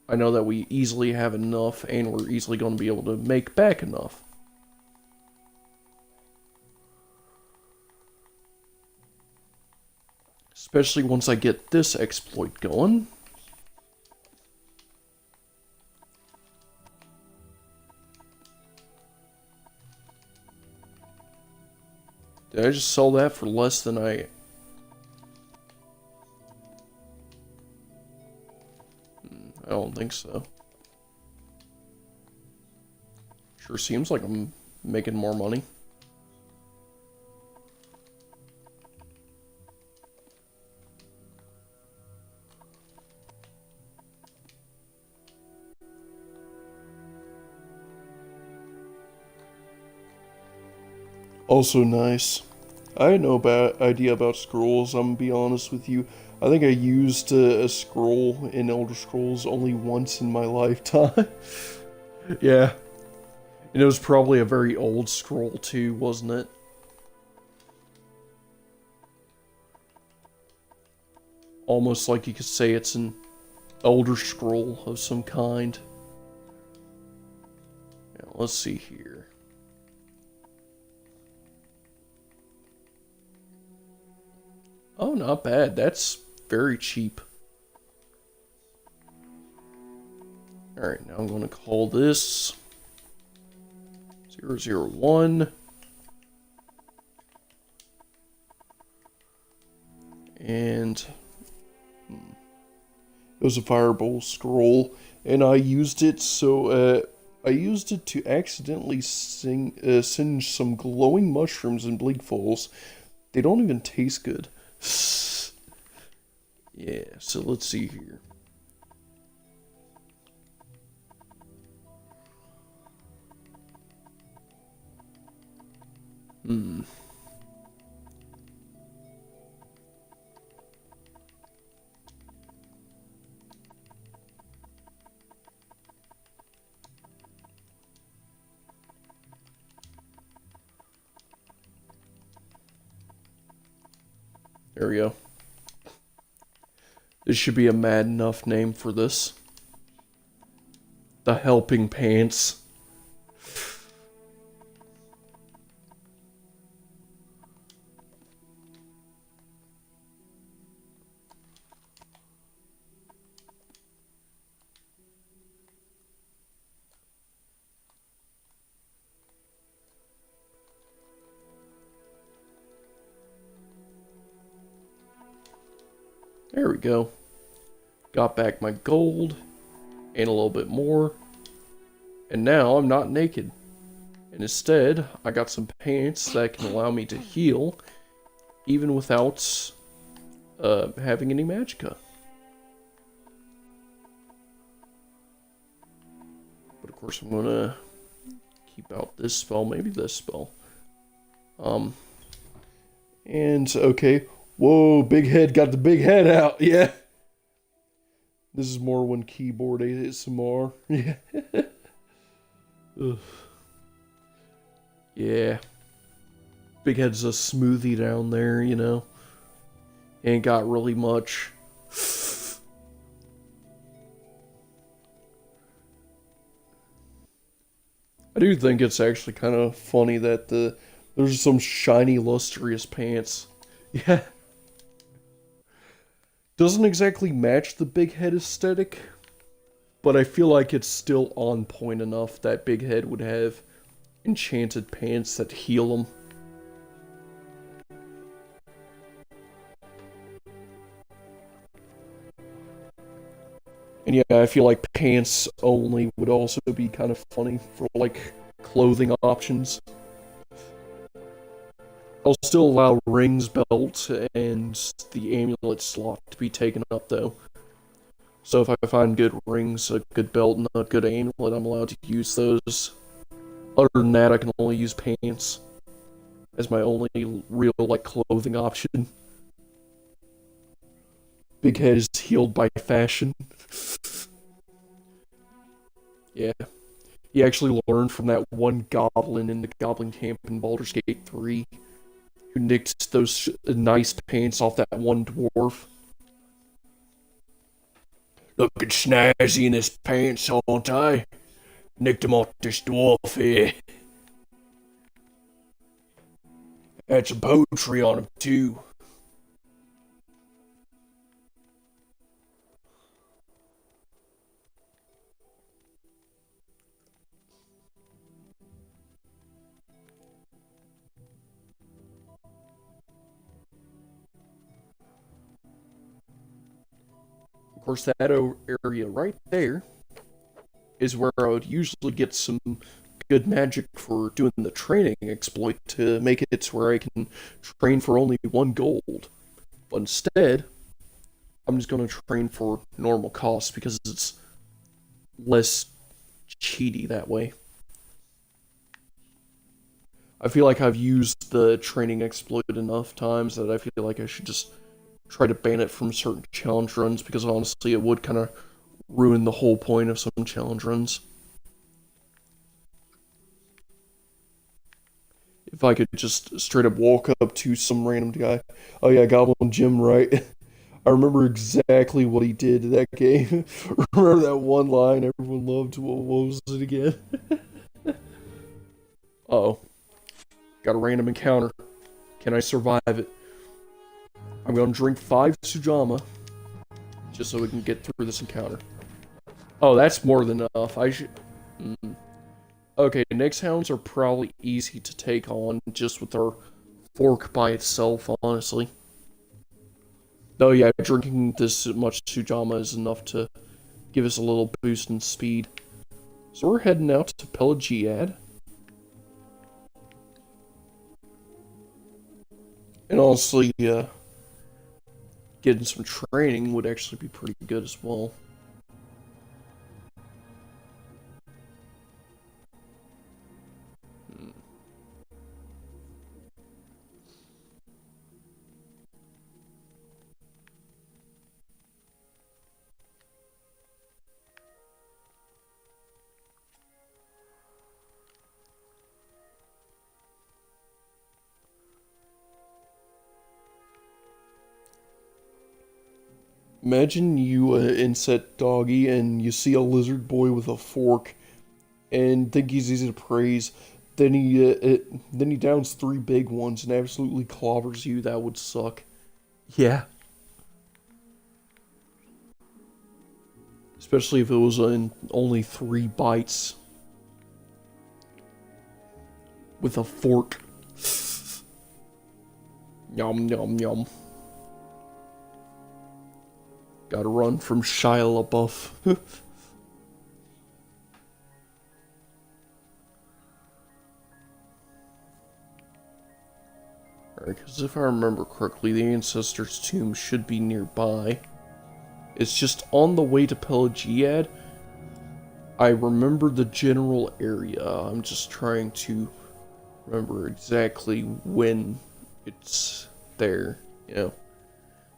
S1: I know that we easily have enough, and we're easily going to be able to make back enough. Especially once I get this exploit going. Did I just sell that for less than I... I don't think so. Sure seems like I'm making more money. Also nice. I had no idea about scrolls, I'm gonna be honest with you. I think I used a scroll in Elder Scrolls only once in my lifetime. Yeah. And it was probably a very old scroll too, wasn't it? Almost like you could say it's an Elder Scroll of some kind. Now, let's see here. Oh, not bad. That's very cheap. Alright, now I'm going to call this 001. And it was a Firebolt scroll, and I used it so I used it to accidentally singe some glowing mushrooms and bleak falls. They don't even taste good. Yeah, so let's see here. There we go. This should be a mad enough name for this. The Helping Pants. There we go. Got back my gold and a little bit more. And now I'm not naked. And instead, I got some pants that can allow me to heal even without having any magicka. But of course I'm gonna keep out this spell, maybe this spell. And okay. Whoa, big head got the big head out, yeah. This is Morrowind keyboard ASMR. Yeah. Ugh. Yeah. Big head's a smoothie down there, you know. Ain't got really much. I do think it's actually kind of funny that there's some shiny, lustrous pants. Yeah. Doesn't exactly match the big head aesthetic, but I feel like it's still on point enough that big head would have enchanted pants that heal him. And yeah, I feel like pants only would also be kind of funny for like clothing options. I'll still allow rings, belt, and the amulet slot to be taken up though. So if I find good rings, a good belt, and a good amulet, I'm allowed to use those. Other than that, I can only use pants as my only real, like, clothing option. Big head is healed by fashion. Yeah. He actually learned from that one goblin in the goblin camp in Baldur's Gate 3, who nicked those nice pants off that one dwarf. Looking snazzy in his pants, aren't I? Nicked him off this dwarf here. Had some poetry on him, too. Of course, that area right there is where I would usually get some good magic for doing the training exploit to make it to where I can train for only 1 gold. But instead, I'm just going to train for normal cost because it's less cheaty that way. I feel like I've used the training exploit enough times that I feel like I should just try to ban it from certain challenge runs, because honestly it would kind of ruin the whole point of some challenge runs. If I could just straight up walk up to some random guy, oh yeah, Goblin Jim, right? I remember exactly what he did to that game. Remember that one line everyone loved? What was it again? Uh-oh. Got a random encounter. Can I survive it? I'm gonna drink 5 Sujama, just so we can get through this encounter. Oh, that's more than enough. I should... Okay, Nyx Hounds are probably easy to take on just with our fork by itself, honestly. Oh yeah, drinking this much Sujama is enough to give us a little boost in speed. So we're heading out to Pelagiad. And honestly, getting some training would actually be pretty good as well. Imagine you insect doggy and you see a lizard boy with a fork and think he's easy to praise. Then he downs 3 big ones and absolutely clobbers you. That would suck. Yeah. Especially if it was in only 3 bites. With a fork. Yum, yum, yum. Gotta run from Shia LaBeouf. Alright, because if I remember correctly, the Ancestor's Tomb should be nearby. It's just on the way to Pelagiad. I remember the general area. I'm just trying to remember exactly when it's there, you know.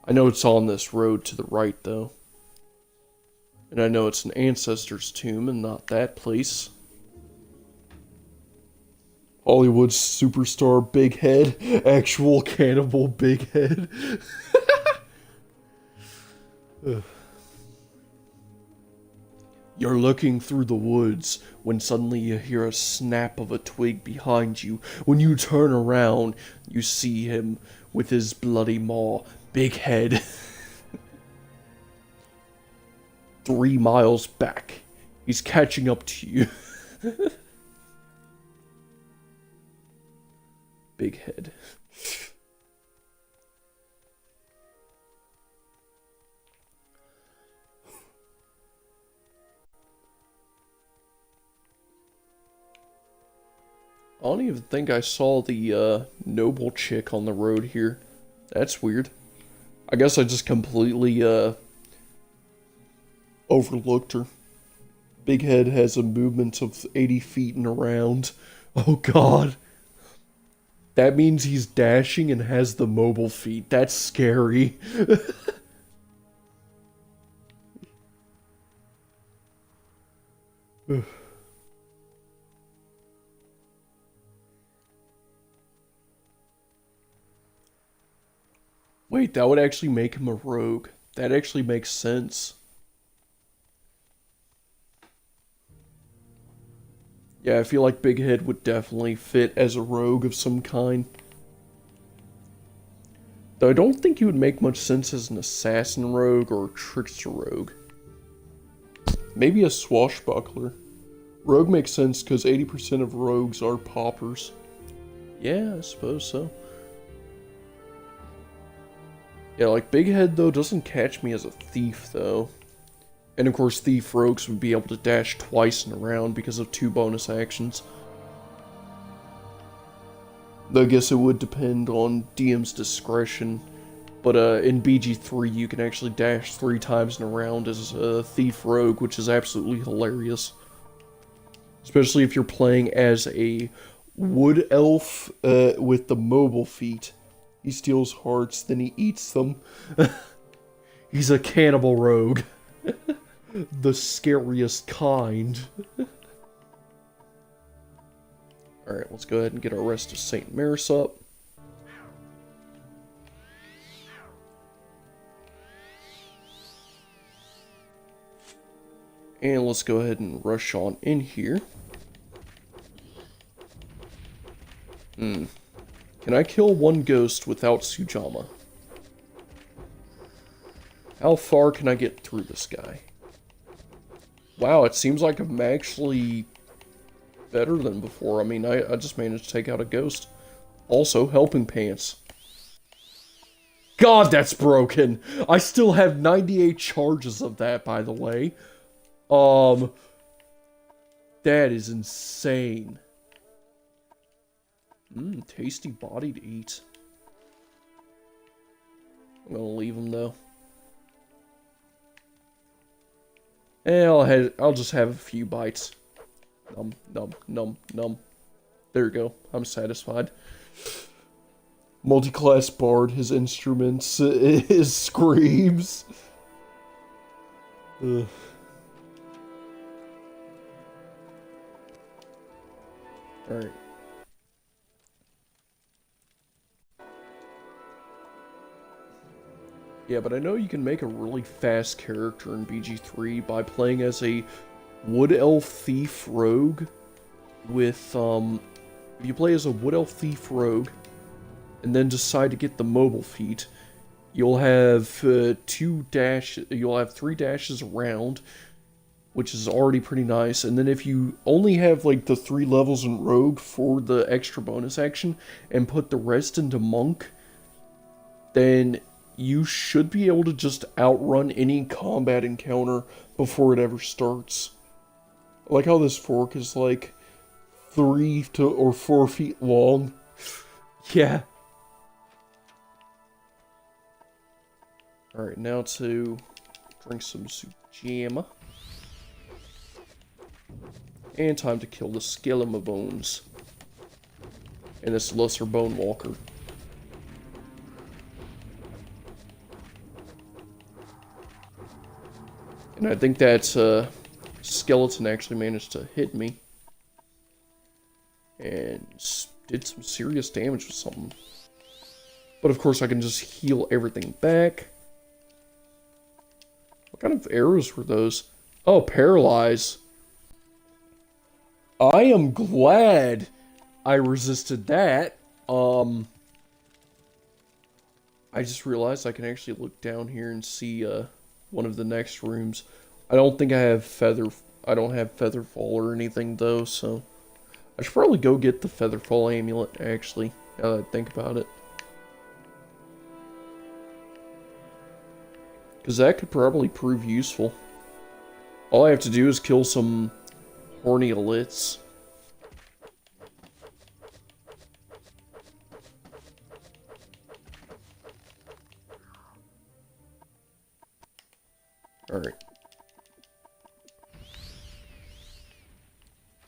S1: I know it's on this road to the right, though. And I know it's an Ancestor's Tomb and not that place. Hollywood's superstar Big Head. Actual cannibal Big Head. You're looking through the woods when suddenly you hear a snap of a twig behind you. When you turn around, you see him with his bloody maw. Big Head. 3 miles back. He's catching up to you. Big Head. I don't even think I saw the noble chick on the road here. That's weird. I guess I just completely overlooked her. Big Head has a movement of 80 feet and around. Oh god. That means he's dashing and has the mobile feet. That's scary. Wait, that would actually make him a rogue. That actually makes sense. Yeah, I feel like Big Head would definitely fit as a rogue of some kind. Though I don't think he would make much sense as an assassin rogue or a trickster rogue. Maybe a swashbuckler. Rogue makes sense because 80% of rogues are paupers. Yeah, I suppose so. Yeah, like, Big Head, though, doesn't catch me as a thief, though. And, of course, Thief Rogues would be able to dash twice in a round because of 2 bonus actions. I guess it would depend on DM's discretion. But in BG3, you can actually dash 3 times in a round as a Thief Rogue, which is absolutely hilarious. Especially if you're playing as a Wood Elf with the mobile feat. He steals hearts, then he eats them. He's a cannibal rogue. The scariest kind. Alright, let's go ahead and get our rest of St. Maris up. And let's go ahead and rush on in here. Can I kill one ghost without Sujamma? How far can I get through this guy? Wow, it seems like I'm actually better than before. I mean, I just managed to take out a ghost. Also, helping pants. God, that's broken! I still have 98 charges of that, by the way. That is insane. Tasty body to eat. I'm gonna leave him, though. And I'll just have a few bites. Num, num, num, num. There we go. I'm satisfied. Multi-class bard, his instruments, his screams. Ugh. Alright. Yeah, but I know you can make a really fast character in BG3 by playing as a Wood Elf Thief Rogue with, if you play as a Wood Elf Thief Rogue and then decide to get the mobile feat, you'll have 3 dashes around, which is already pretty nice, and then if you only have, like, the 3 levels in Rogue for the extra bonus action and put the rest into Monk, then you should be able to just outrun any combat encounter before it ever starts. I like how this fork is like 3 or 4 feet long. Yeah. Alright, now to drink some Sujamma. And time to kill the Skeleton Bones. And this Lesser Bone Walker. And I think that skeleton actually managed to hit me. And did some serious damage with something. But of course I can just heal everything back. What kind of arrows were those? Oh, paralyze. I am glad I resisted that. I just realized I can actually look down here and see one of the next rooms. I don't think I have I don't have Featherfall or anything though, so I should probably go get the Featherfall amulet actually, now that I think about it. Because that could probably prove useful. All I have to do is kill some horny elites. Alright.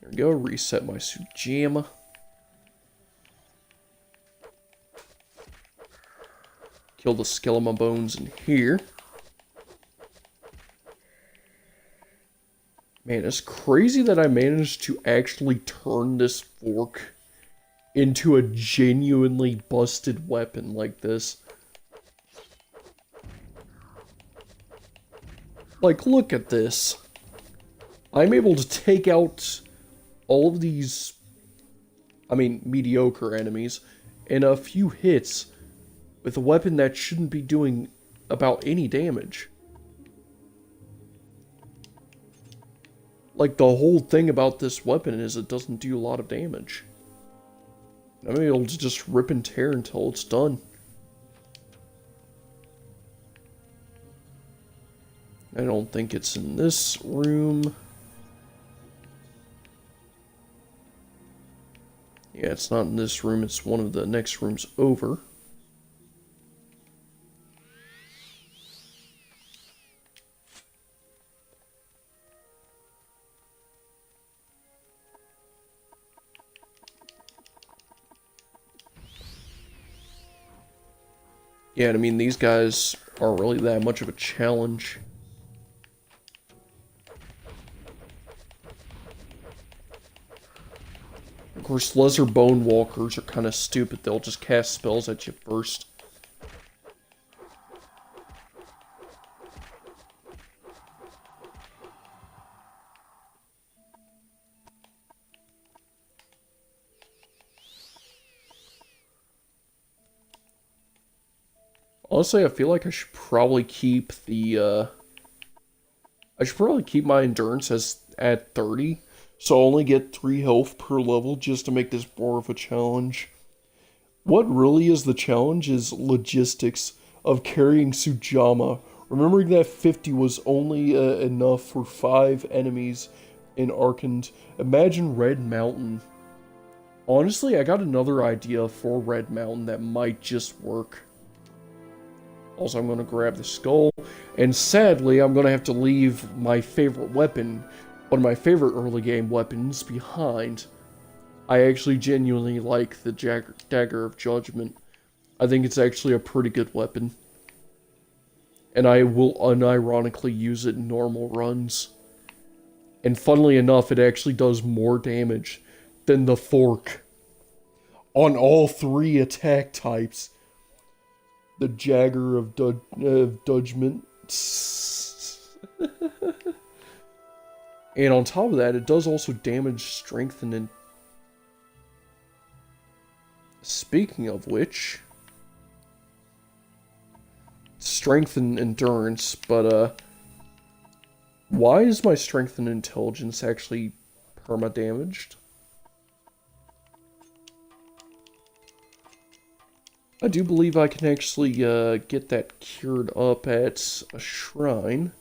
S1: There we go, reset my Sujamma. Kill the Skeleton Bones in here. Man, it's crazy that I managed to actually turn this fork into a genuinely busted weapon like this. Like, look at this. I'm able to take out all of these, I mean, mediocre enemies in a few hits with a weapon that shouldn't be doing about any damage. Like, the whole thing about this weapon is it doesn't do a lot of damage. I'm able to just rip and tear until it's done. I don't think it's in this room. Yeah, it's not in this room, it's one of the next rooms over. Yeah, and I mean, these guys aren't really that much of a challenge. Of course, lesser bone walkers are kind of stupid. They'll just cast spells at you first. Honestly, I feel like I should probably keep the, I should probably keep my endurance at 30, so I only get 3 health per level just to make this more of a challenge. What really is the challenge is logistics of carrying Sujamma. Remembering that 50 was only enough for 5 enemies in Arkand. Imagine Red Mountain. Honestly, I got another idea for Red Mountain that might just work. Also, I'm going to grab the skull, and sadly, I'm going to have to leave my favorite weapon, one of my favorite early game weapons, behind. I actually genuinely like the Dagger of Judgment. I think it's actually a pretty good weapon. And I will unironically use it in normal runs. And funnily enough, it actually does more damage than the fork. On all 3 attack types. The Dagger of Judgment. And on top of that, it does also damage, strengthen, and... Speaking of which... Strength and endurance, but, why is my strength and intelligence actually perma-damaged? I do believe I can actually, get that cured up at a shrine.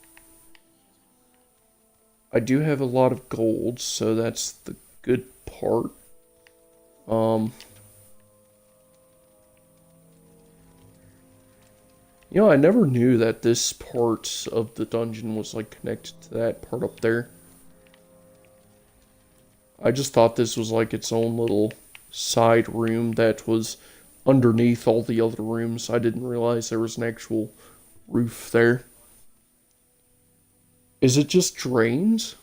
S1: I do have a lot of gold, so that's the good part. You know, I never knew that this part of the dungeon was, like, connected to that part up there. I just thought this was, like, its own little side room that was underneath all the other rooms. I didn't realize there was an actual roof there. Is it just drains?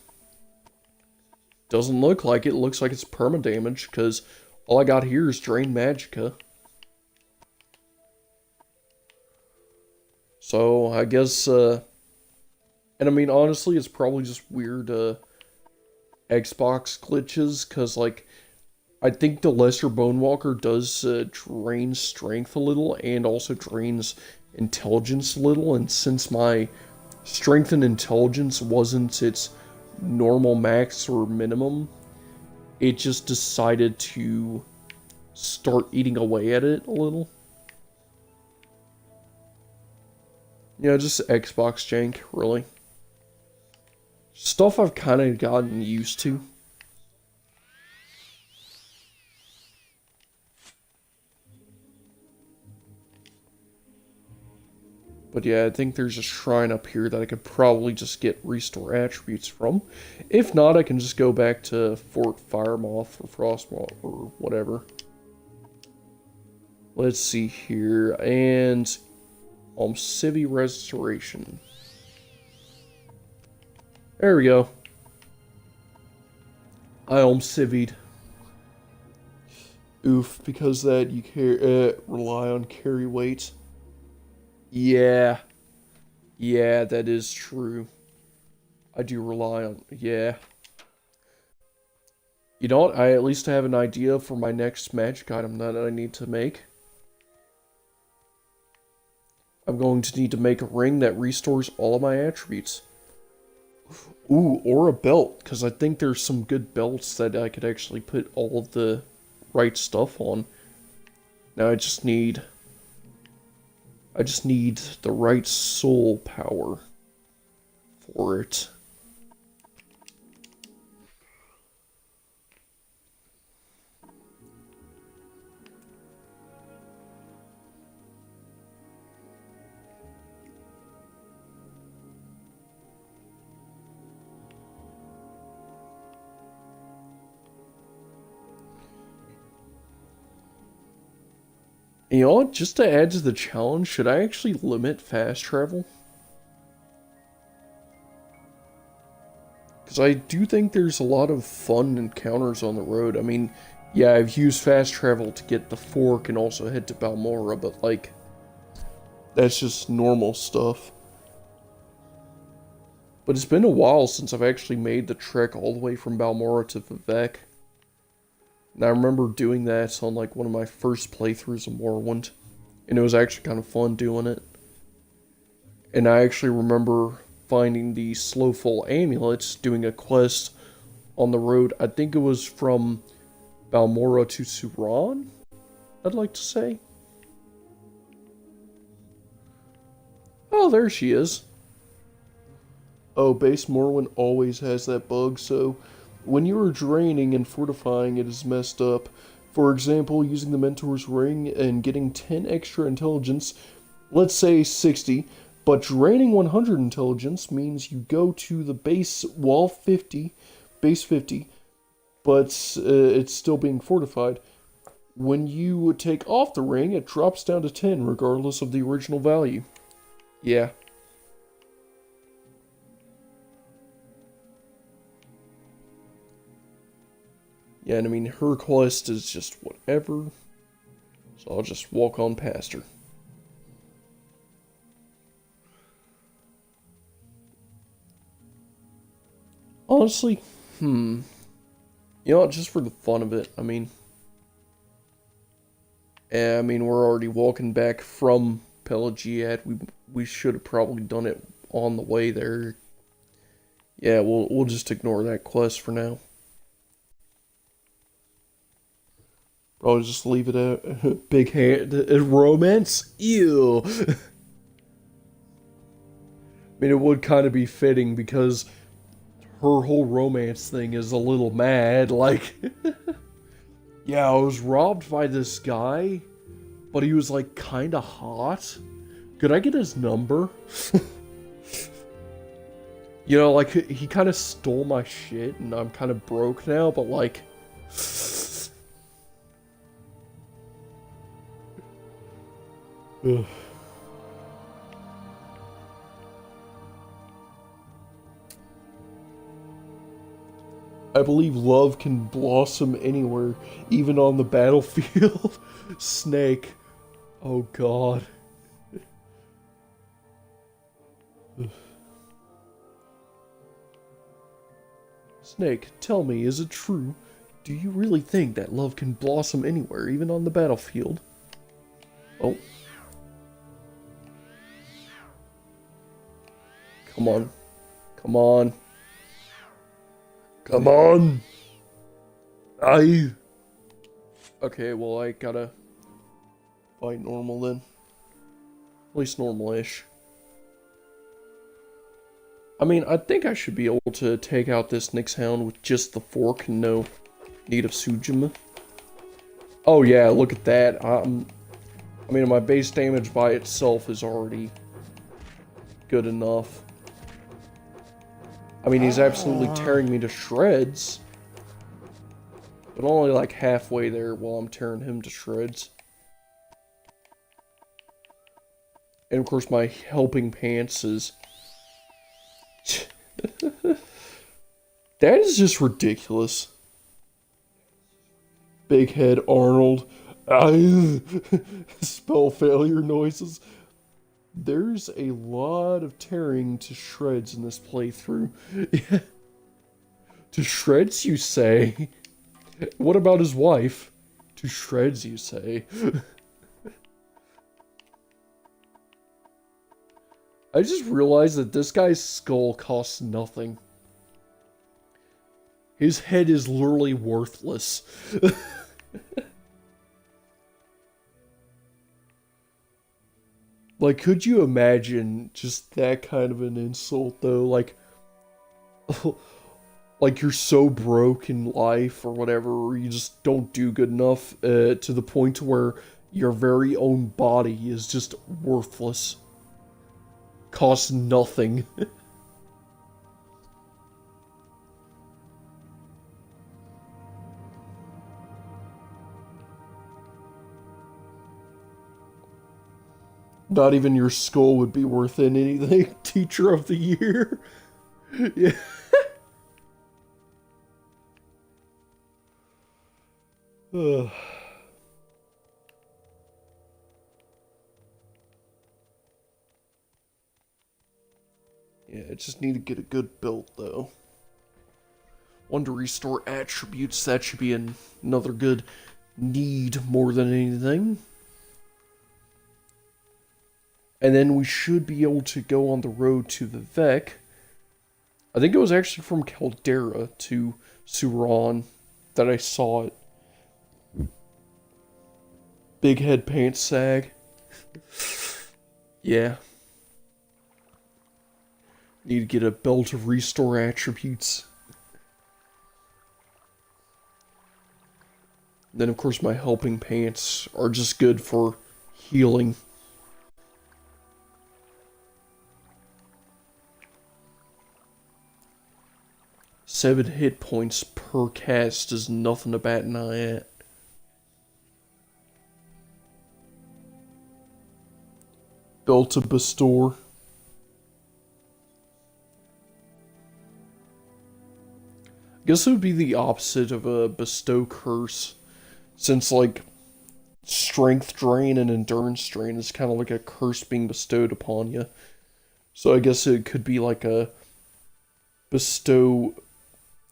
S1: Doesn't look like it. It looks like it's perma-damage, because all I got here is Drain Magicka. So, I guess, and I mean, honestly, it's probably just weird, Xbox glitches, because, like, I think the Lesser Bonewalker does, drain strength a little, and also drains intelligence a little, and since my strength and intelligence wasn't its normal max or minimum, it just decided to start eating away at it a little. Yeah, just Xbox jank, really. Stuff I've kind of gotten used to. But yeah, I think there's a shrine up here that I could probably just get restore attributes from. If not, I can just go back to Fort Firemoth or Frostmoth or whatever. Let's see here, and Civi Restoration. There we go. I Civi'd. Oof, because that you rely on carry weight. Yeah. Yeah, that is true. I do rely on... Yeah. You know what? I at least have an idea for my next magic item that I need to make. I'm going to need to make a ring that restores all of my attributes. Ooh, or a belt, because I think there's some good belts that I could actually put all of the right stuff on. Now I just need the right soul power. for it. You know what? Just to add to the challenge, should I actually limit fast travel? Because I do think there's a lot of fun encounters on the road. I mean, yeah, I've used fast travel to get the Fork and also head to Balmora, but like, that's just normal stuff. But it's been a while since I've actually made the trek all the way from Balmora to Vivek. And I remember doing that on like one of my first playthroughs of Morrowind. And it was actually kind of fun doing it. And I actually remember finding the Slowful Amulets, doing a quest on the road. I think it was from Balmora to Suran, I'd like to say. Oh, there she is. Oh, base Morrowind always has that bug, so when you are draining and fortifying, it is messed up. For example, using the Mentor's Ring and getting 10 extra intelligence, let's say 60, but draining 100 intelligence means you go to the base wall 50, base 50, but it's still being fortified. When you take off the ring, it drops down to 10, regardless of the original value. Yeah. Yeah, and I mean, her quest is just whatever, so I'll just walk on past her. Honestly, you know, just for the fun of it, I mean, we're already walking back from Pelagiad. We should have probably done it on the way there. Yeah, we'll just ignore that quest for now. I'll just leave it at big hand romance. Ew. I mean, it would kind of be fitting because her whole romance thing is a little mad. Like, yeah, I was robbed by this guy, but he was like kind of hot. Could I get his number? You know, like, he kind of stole my shit, and I'm kind of broke now, but like, ugh. I believe love can blossom anywhere, even on the battlefield. Snake. Oh god. Snake, tell me, is it true? Do you really think that love can blossom anywhere, even on the battlefield? Oh. Come on. Come on. Come on! Okay, well, I gotta fight normal then. At least normal-ish. I mean, I think I should be able to take out this Nyx Hound with just the Fork and no need of Sujima. Oh yeah, look at that. I mean, my base damage by itself is already good enough. I mean, he's absolutely tearing me to shreds. But only like halfway there while I'm tearing him to shreds. And of course my helping pants is... That is just ridiculous. Big head Arnold. Spell failure noises. There's a lot of tearing to shreds in this playthrough. To shreds, you say? What about his wife? To shreds, you say? I just realized that this guy's skull costs nothing. His head is literally worthless. Like, could you imagine just that kind of an insult, though? Like, like you're so broke in life or whatever, or you just don't do good enough to the point where your very own body is just worthless. Costs nothing. Not even your skull would be worth anything. Teacher of the year. Yeah. Ugh. Yeah, I just need to get a good build, though. One to restore attributes, that should be another good need more than anything. And then we should be able to go on the road to the Vec. I think it was actually from Caldera to Suran that I saw it. Big head pants sag. Yeah. Need to get a belt to restore attributes. Then of course my helping pants are just good for healing. Seven hit points per cast is nothing to bat an eye at. Belt to bestow. I guess it would be the opposite of a bestow curse, since like strength drain and endurance drain is kind of like a curse being bestowed upon you. So I guess it could be like a bestow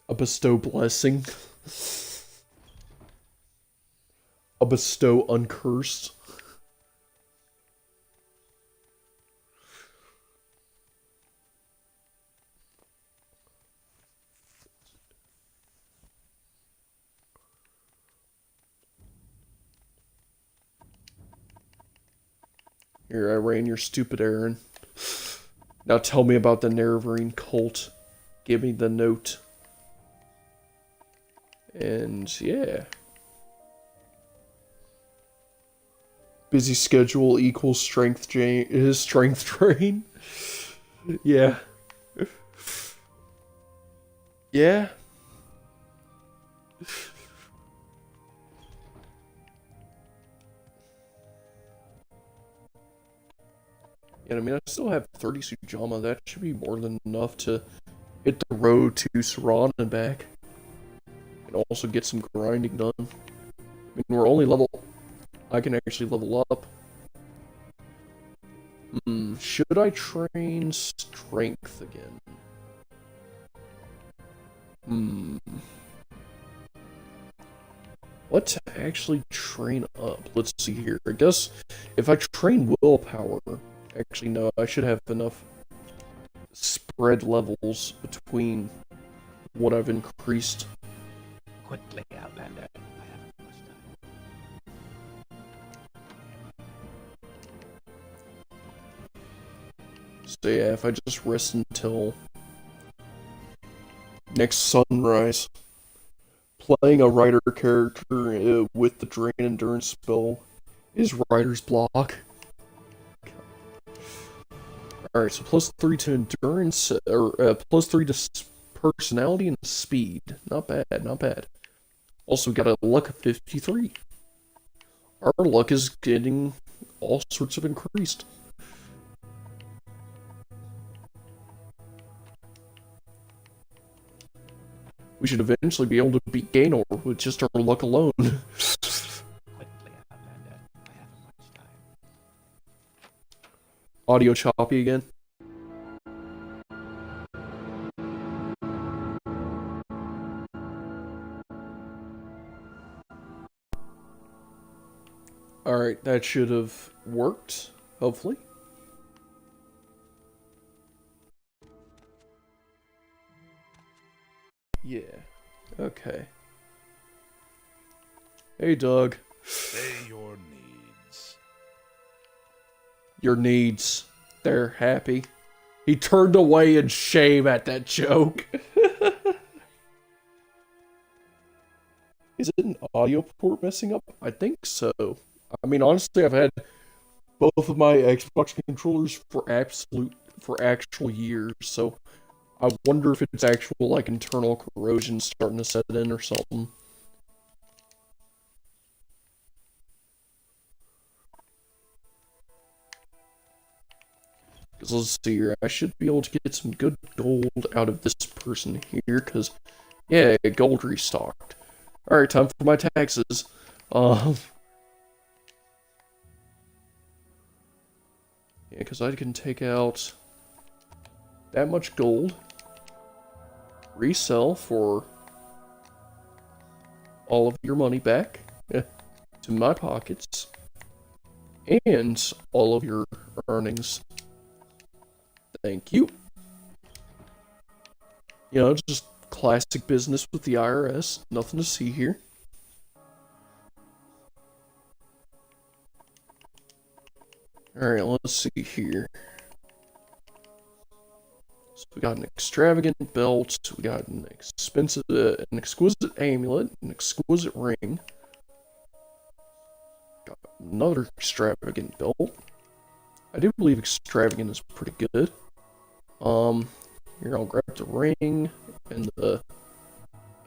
S1: blessing. A bestow uncursed. Here, I ran your stupid errand. Now tell me about the Nerevarine cult. Give me the note. And yeah. Busy schedule equals strength drain. Yeah. Yeah. And I mean, I still have 30 Sujama. That should be more than enough to hit the road to Saran and back. And also get some grinding done. I mean, we're only level... I can actually level up. Should I train strength again? What to actually train up? Let's see here. I guess if I train willpower... Actually, no, I should have enough spread levels between what I've increased.
S2: Quickly, Outlander. I haven't much time.
S1: So yeah, if I just rest until next sunrise, playing a Rider character with the Drain Endurance spell is Rider's block. Alright, so +3 to endurance, or +3 to personality and speed. Not bad, not bad. Also got a luck of 53. Our luck is getting all sorts of increased. We should eventually be able to beat Gaynor with just our luck alone.
S2: Quickly, Outlander. I haven't much time.
S1: Audio choppy again. Alright, that should have worked, hopefully. Yeah, okay. Hey, Doug.
S4: Say your needs.
S1: Your needs. They're happy. He turned away in shame at that joke. Is it an audio port messing up? I think so. I mean, honestly, I've had both of my Xbox controllers for actual years, so I wonder if it's actual, like, internal corrosion starting to set in or something. Because let's see here, I should be able to get some good gold out of this person here, because, yeah, gold restocked. Alright, time for my taxes. Yeah, because I can take out that much gold, resell for all of your money back to my pockets, and all of your earnings. Thank you. You know, just classic business with the IRS. Nothing to see here. Alright, let's see here. So we got an extravagant belt, we got an exquisite amulet, an exquisite ring. Got another extravagant belt. I do believe extravagant is pretty good. Here I'll grab the ring and the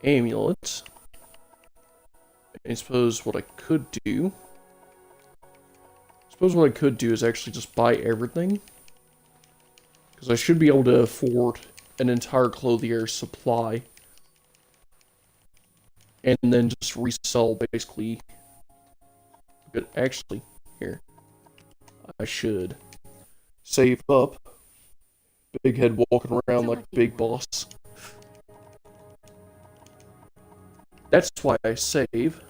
S1: amulet. I suppose what I could do is actually just buy everything. Because I should be able to afford an entire clothier supply. And then just resell, basically. But actually, here. I should save up. Big head walking around like big boss. That's why I save.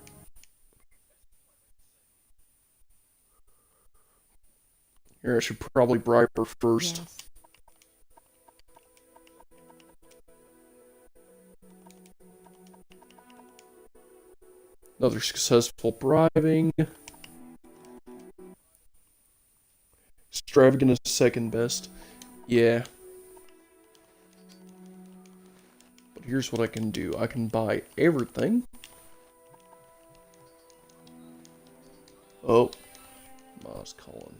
S1: Here, I should probably bribe her first.
S3: Yes.
S1: Another successful bribing. Extravagant is second best. Yeah. But here's what I can do. I can buy everything. Oh. Ma's calling.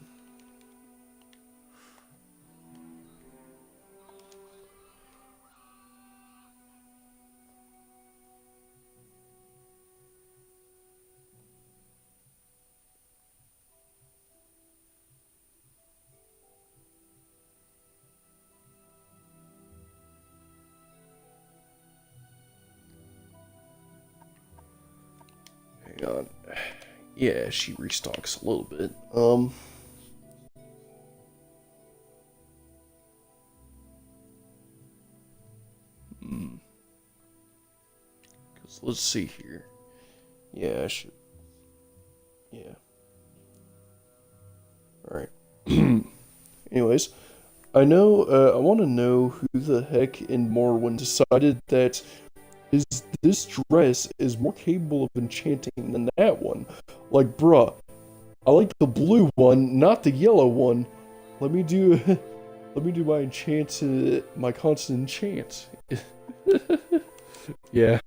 S1: Hang on. Yeah, she restocks a little bit. Because let's see here. Yeah, I should. Yeah. Alright. Anyways, I want to know who the heck in Morrowind decided that this dress is more capable of enchanting than that one. Like, bruh, I like the blue one, not the yellow one. Let me do my constant enchant. Yeah.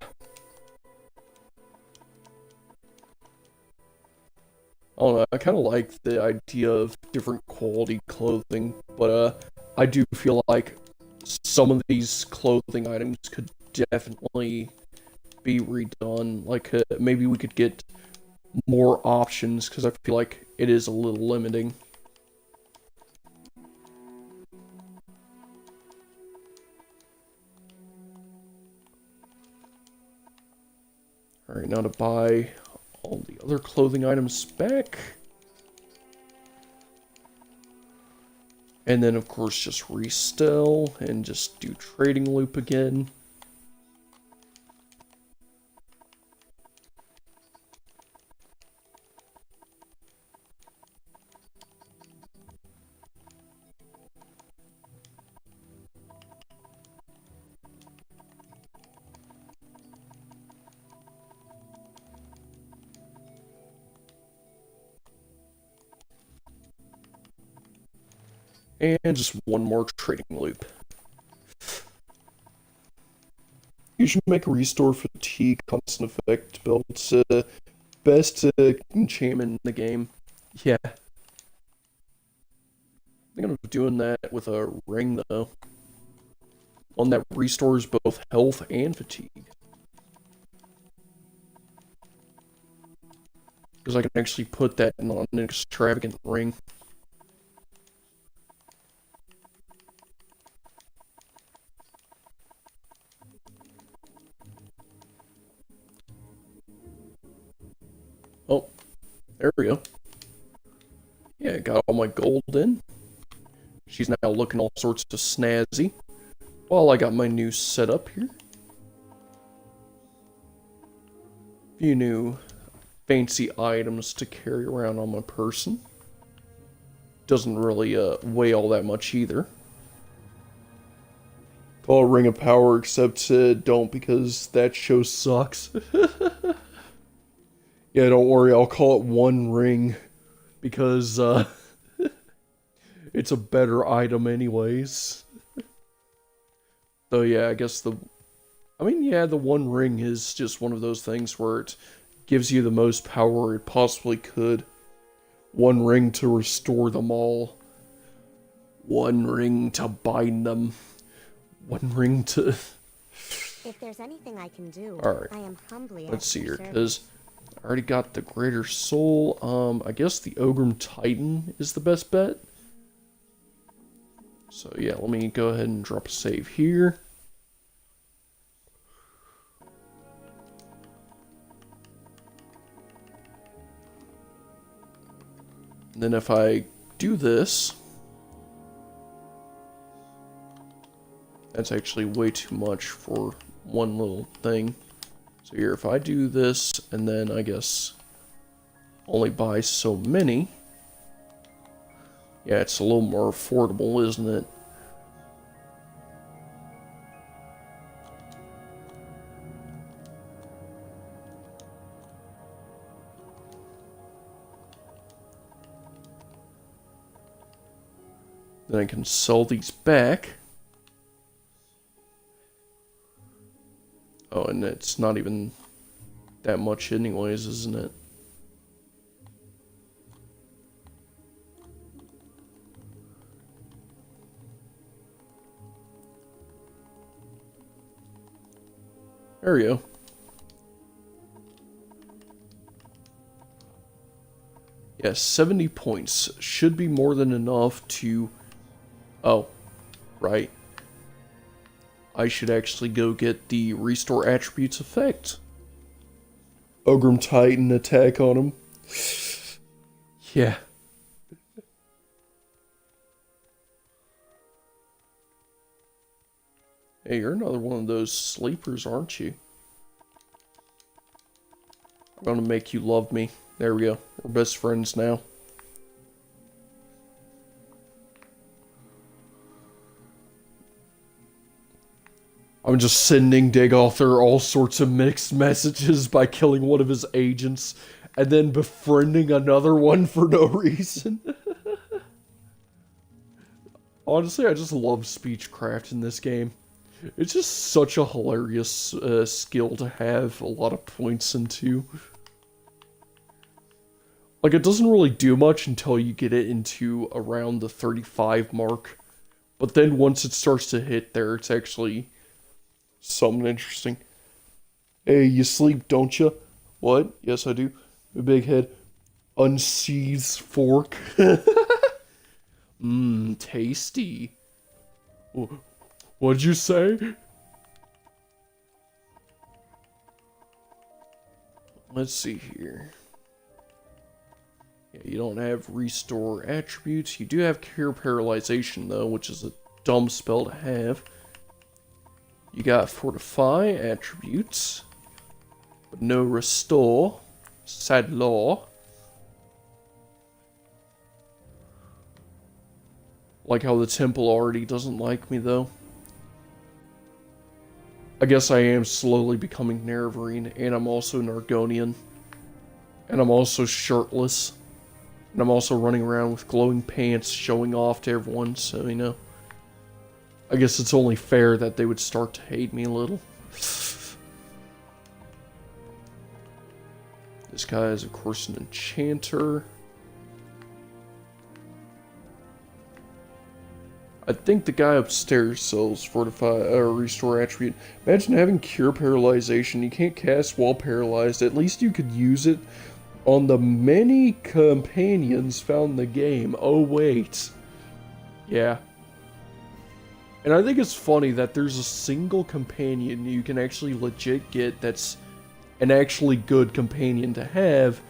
S1: I don't know, I kind of like the idea of different quality clothing, but I do feel like some of these clothing items could definitely be redone. Like, maybe we could get more options, because I feel like it is a little limiting. Alright, now to buy all the other clothing items back. And then, of course, just resell and just do trading loop again. And just one more trading loop. You should make a restore fatigue constant effect belt. It's best enchantment in the game. Yeah. I think I'm doing that with a ring, though. One that restores both health and fatigue. Because I can actually put that on an extravagant ring. Oh, there we go. Yeah, got all my gold in. She's now looking all sorts of snazzy. While I got my new setup here. A few new fancy items to carry around on my person. Doesn't really weigh all that much either. Call it Ring of Power, except don't, because that show sucks. Yeah, don't worry, I'll call it One Ring, because it's a better item anyways. Though yeah, I guess the One Ring is just one of those things where it gives you the most power it possibly could. One ring to restore them all. One ring to bind them. One ring to...
S3: If there's anything I can do,
S1: Alright,
S3: I am humbly
S1: let's
S3: at
S1: see
S3: your
S1: here,
S3: service.
S1: because I already got the Greater Soul. I guess the Ogrim Titan is the best bet. So yeah, let me go ahead and drop a save here. And then if I do this, that's actually way too much for one little thing. So here, if I do this, and then I guess only buy so many, yeah, it's a little more affordable, isn't it? Then I can sell these back. Oh, and it's not even that much anyways, isn't it? There we go. Yes, 70 points should be more than enough to... Oh, right. I should actually go get the Restore Attributes effect. Ogrim Titan attack on him. Yeah. Hey, you're another one of those sleepers, aren't you? I'm gonna make you love me. There we go. We're best friends now. I'm just sending Dagother all sorts of mixed messages by killing one of his agents and then befriending another one for no reason. Honestly, I just love speechcraft in this game. It's just such a hilarious skill to have a lot of points into. Like, it doesn't really do much until you get it into around the 35 mark. But then once it starts to hit there, it's actually... something interesting. Hey, you sleep, don't you? What? Yes, I do. A big head. Unsheathed fork. Mmm, tasty. What'd you say? Let's see here. Yeah, you don't have Restore Attributes. You do have Cure Paralyzation, though, which is a dumb spell to have. You got Fortify attributes, but no Restore. Sad law. Like how the temple already doesn't like me, though. I guess I am slowly becoming Nerevarine, and I'm also an Argonian. And I'm also shirtless. And I'm also running around with glowing pants, showing off to everyone, so, you know. I guess it's only fair that they would start to hate me a little. This guy is, of course, an enchanter. I think the guy upstairs sells fortify or restore attribute. Imagine having cure paralyzation. You can't cast while paralyzed. At least you could use it on the many companions found in the game. Oh wait. Yeah. And I think it's funny that there's a single companion you can actually legit get that's an actually good companion to have,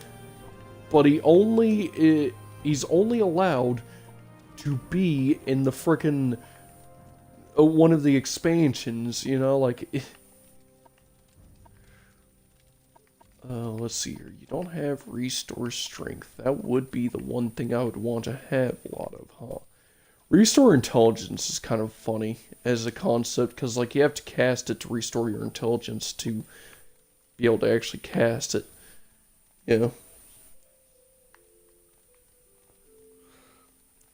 S1: but he's only allowed to be in the frickin' one of the expansions, you know, like... let's see here. You don't have restore strength. That would be the one thing I would want to have a lot of, huh? Restore intelligence is kind of funny as a concept, because, like, you have to cast it to restore your intelligence to be able to actually cast it, you know?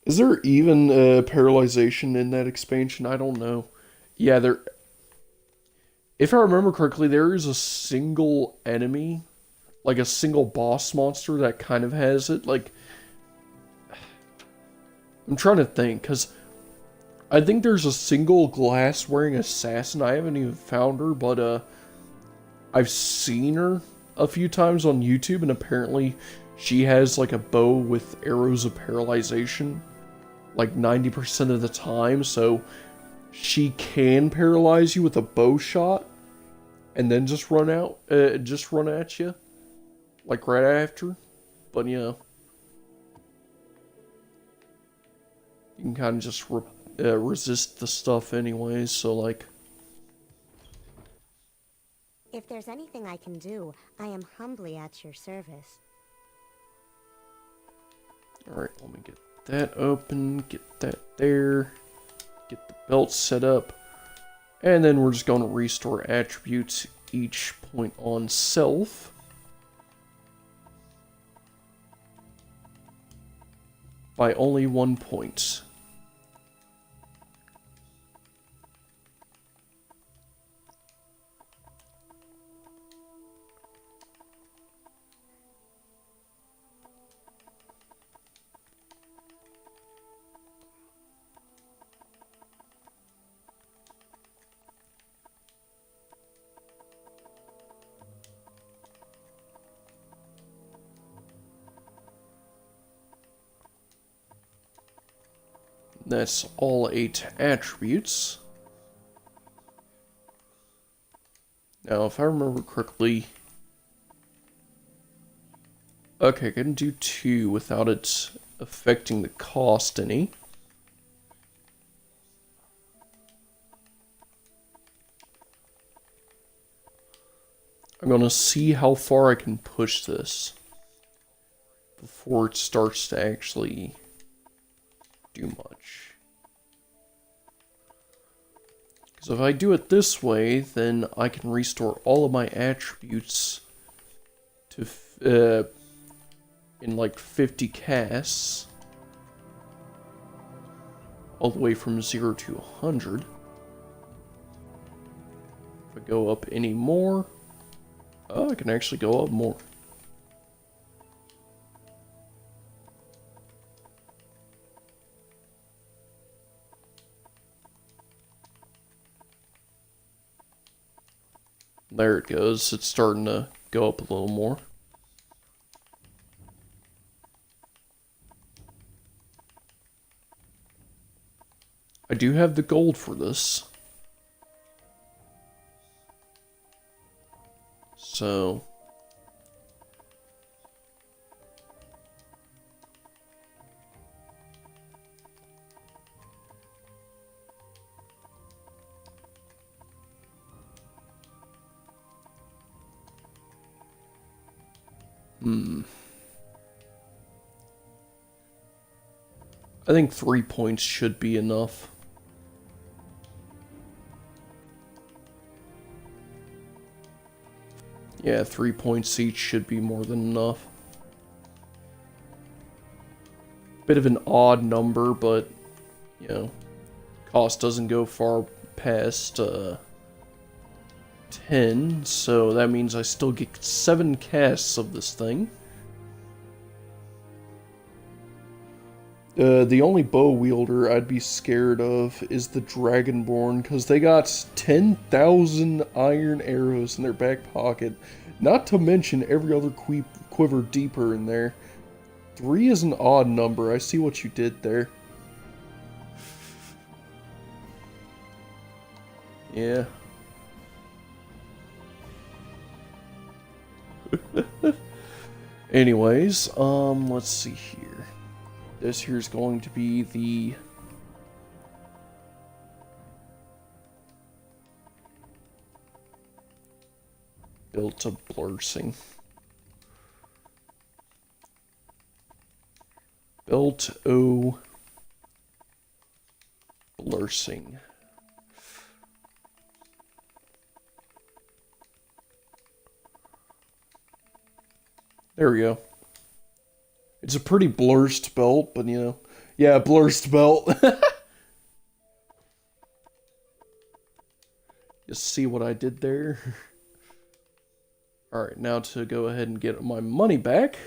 S1: Is there even paralyzation in that expansion? I don't know. Yeah, there... If I remember correctly, there is a single enemy, like a single boss monster that kind of has it, like... I'm trying to think, because I think there's a single glass-wearing assassin. I haven't even found her, but I've seen her a few times on YouTube, and apparently she has like a bow with arrows of paralyzation, like 90% of the time, so she can paralyze you with a bow shot, and then just run at you, like right after, but you know. You can kind of just resist the stuff anyways, so like...
S3: If there's anything I can do, I am humbly at your service.
S1: Alright, let me get that open, get that there, get the belt set up, and then we're just going to restore attributes each point on self. By only 1 point. That's all 8 attributes. Now, if I remember correctly... Okay, I can do 2 without it affecting the cost any. I'm gonna see how far I can push this before it starts to actually do much. Because if I do it this way, then I can restore all of my attributes to in like 50 casts, all the way from 0 to 100. If I go up any more, oh, I can actually go up more. There it goes. It's starting to go up a little more. I do have the gold for this. So... I think 3 points should be enough. Yeah, 3 points each should be more than enough. Bit of an odd number, but, you know, cost doesn't go far past 10, so that means I still get 7 casts of this thing. The only bow wielder I'd be scared of is the Dragonborn, because they got 10,000 iron arrows in their back pocket, not to mention every other quiver deeper in there. 3 is an odd number, I see what you did there. Yeah. Anyways, let's see here. This here's going to be the built of blursing. Built o blursing. There we go. It's a pretty blurst belt, but you know. Yeah, blurst belt. You see what I did there? Alright, now to go ahead and get my money back.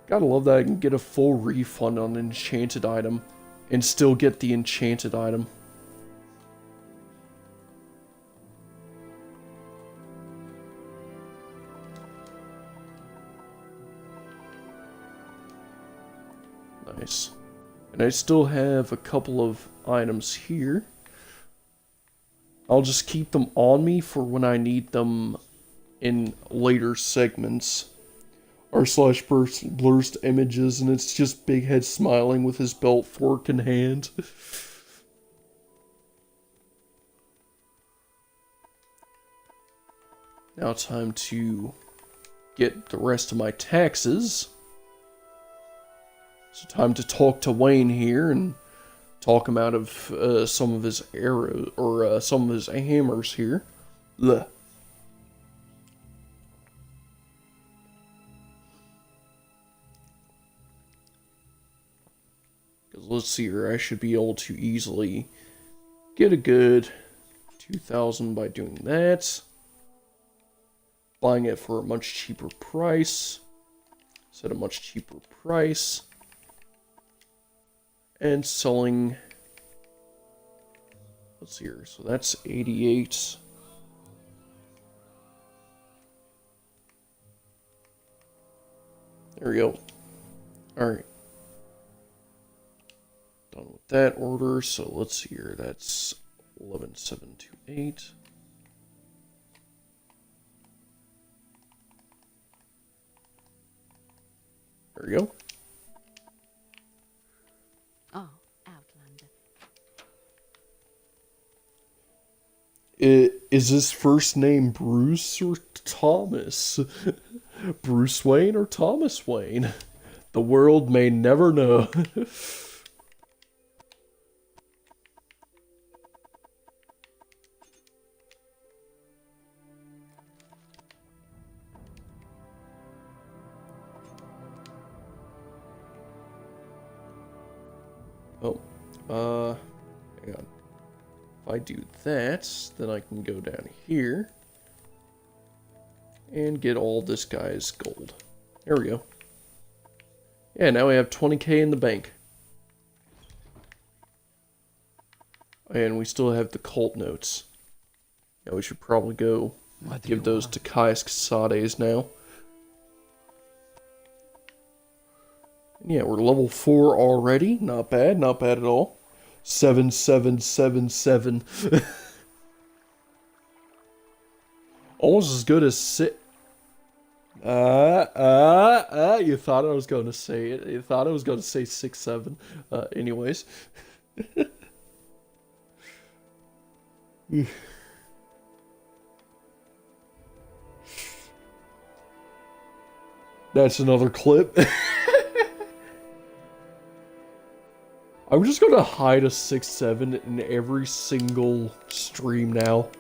S1: Gotta love that I can get a full refund on an enchanted item and still get the enchanted item. Nice. And I still have a couple of items here. I'll just keep them on me for when I need them in later segments. r/blurst images, and it's just Big Head smiling with his belt fork in hand. Now time to get the rest of my taxes. So time to talk to Wayne here and talk him out of some of his arrows, or some of his hammers here. Ugh. Because let's see here, I should be able to easily get a good 2,000 by doing that. Buying it for a much cheaper price. Set a much cheaper price. And selling, let's see here, so that's 88. There we go. Alright. Done with that order, so let's see here, that's 11,728. There we go.
S5: Oh, Outlander.
S1: Is his first name Bruce or Thomas? Bruce Wayne or Thomas Wayne? The world may never know. Hang on. If I do that, then I can go down here and get all this guy's gold. There we go. Yeah, now we have 20k in the bank. And we still have the cult notes. Yeah, we should probably go give those to Caius Casades now. Yeah, we're level 4 already. Not bad at all. 7777. Almost as good as you thought I was going to say it. You thought I was going to say 6-7. Anyways. That's another clip. I'm just gonna hide a 6-7 in every single stream now.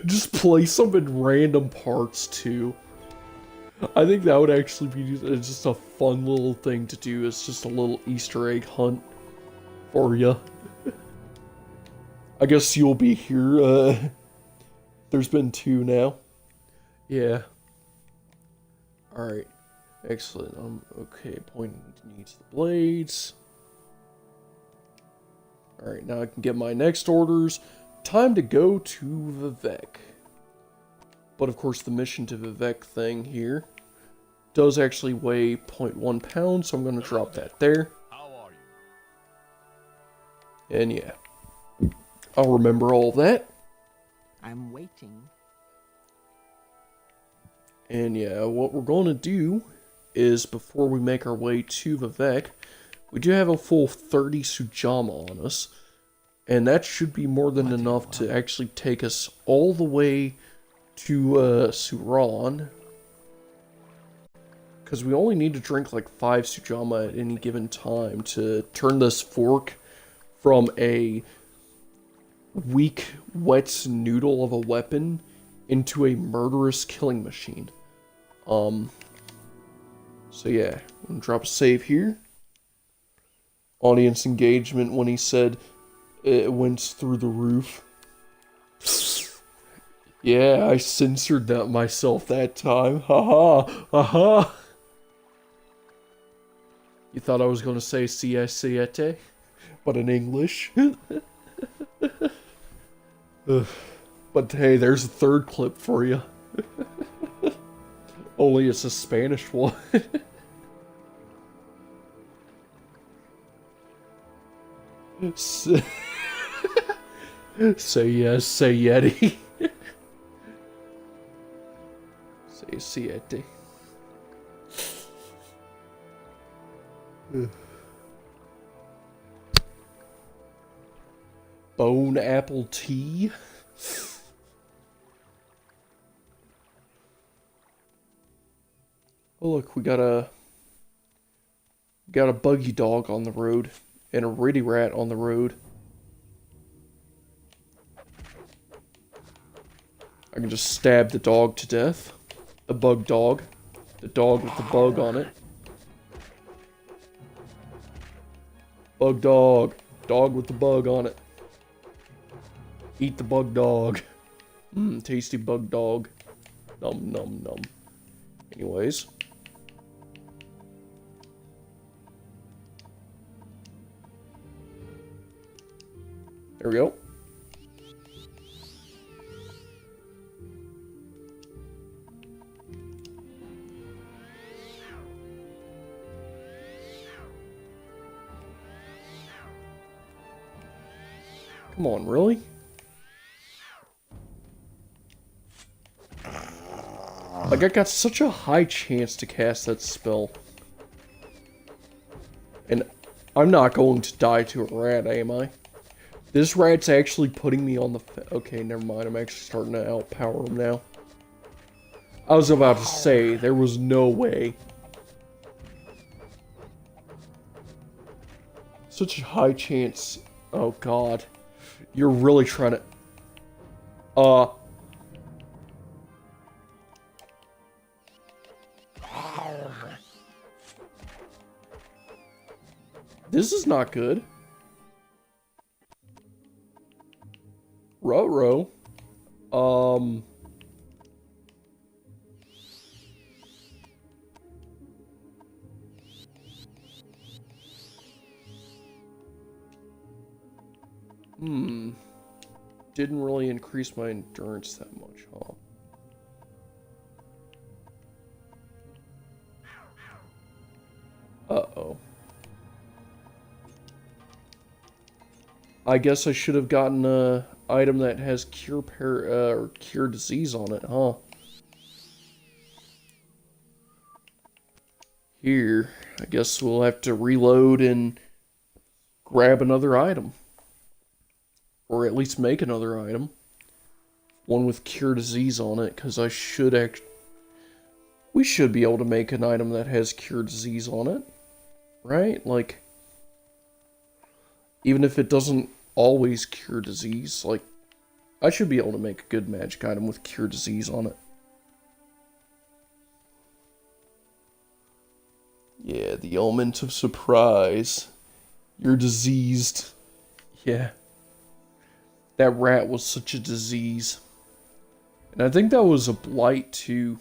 S1: Just place them in random parts too. I think that would actually be just a fun little thing to do. It's just a little Easter egg hunt for you. I guess you'll be here. There's been 2 now. Yeah. Alright. Excellent. Okay, pointing needs the blades. Alright, now I can get my next orders. Time to go to Vivek. But of course the mission to Vivek thing here does actually weigh 0.1 pounds, so I'm going to drop that there.
S4: How are you?
S1: And yeah, I'll remember all that.
S6: I'm waiting.
S1: And yeah, what we're going to do is, before we make our way to Vivek, we do have a full 30 Sujama on us. And that should be more than enough to actually take us all the way to Suran. Because we only need to drink like 5 Sujama at any given time to turn this fork from a weak, wet noodle of a weapon into a murderous killing machine. So yeah, I'm gonna drop a save here. Audience engagement when he said it went through the roof. Yeah, I censored that myself that time. Haha, haha. You thought I was gonna say siete, but in English. But hey, there's a third clip for you. Only it's a Spanish one. Say yes, say Yeti. Say siete. Bone apple tea. Oh look, we got a buggy dog on the road and a riddy rat on the road. I can just stab the dog to death. The bug dog. The dog with the bug on it. Bug dog. Dog with the bug on it. Eat the bug dog. Mmm, tasty bug dog. Num num num. Anyways. There we go. Come on, really? Like, I got such a high chance to cast that spell. And I'm not going to die to a rat, am I? This rat's actually putting me on the... Okay, never mind. I'm actually starting to outpower him now. I was about to say, there was no way. Such a high chance. Oh, God. You're really trying to... This is not good. Ruh-roh. Didn't really increase my endurance that much, huh? Uh-oh. I guess I should have gotten a item that has cure disease on it, huh? Here, I guess we'll have to reload and grab another item. Or at least make another item. One with cure disease on it, because we should be able to make an item that has cure disease on it. Right? Like, even if it doesn't always cure disease, like, I should be able to make a good magic item with cure disease on it. Yeah, the element of surprise. You're diseased. Yeah. That rat was such a disease. And I think that was a blight too.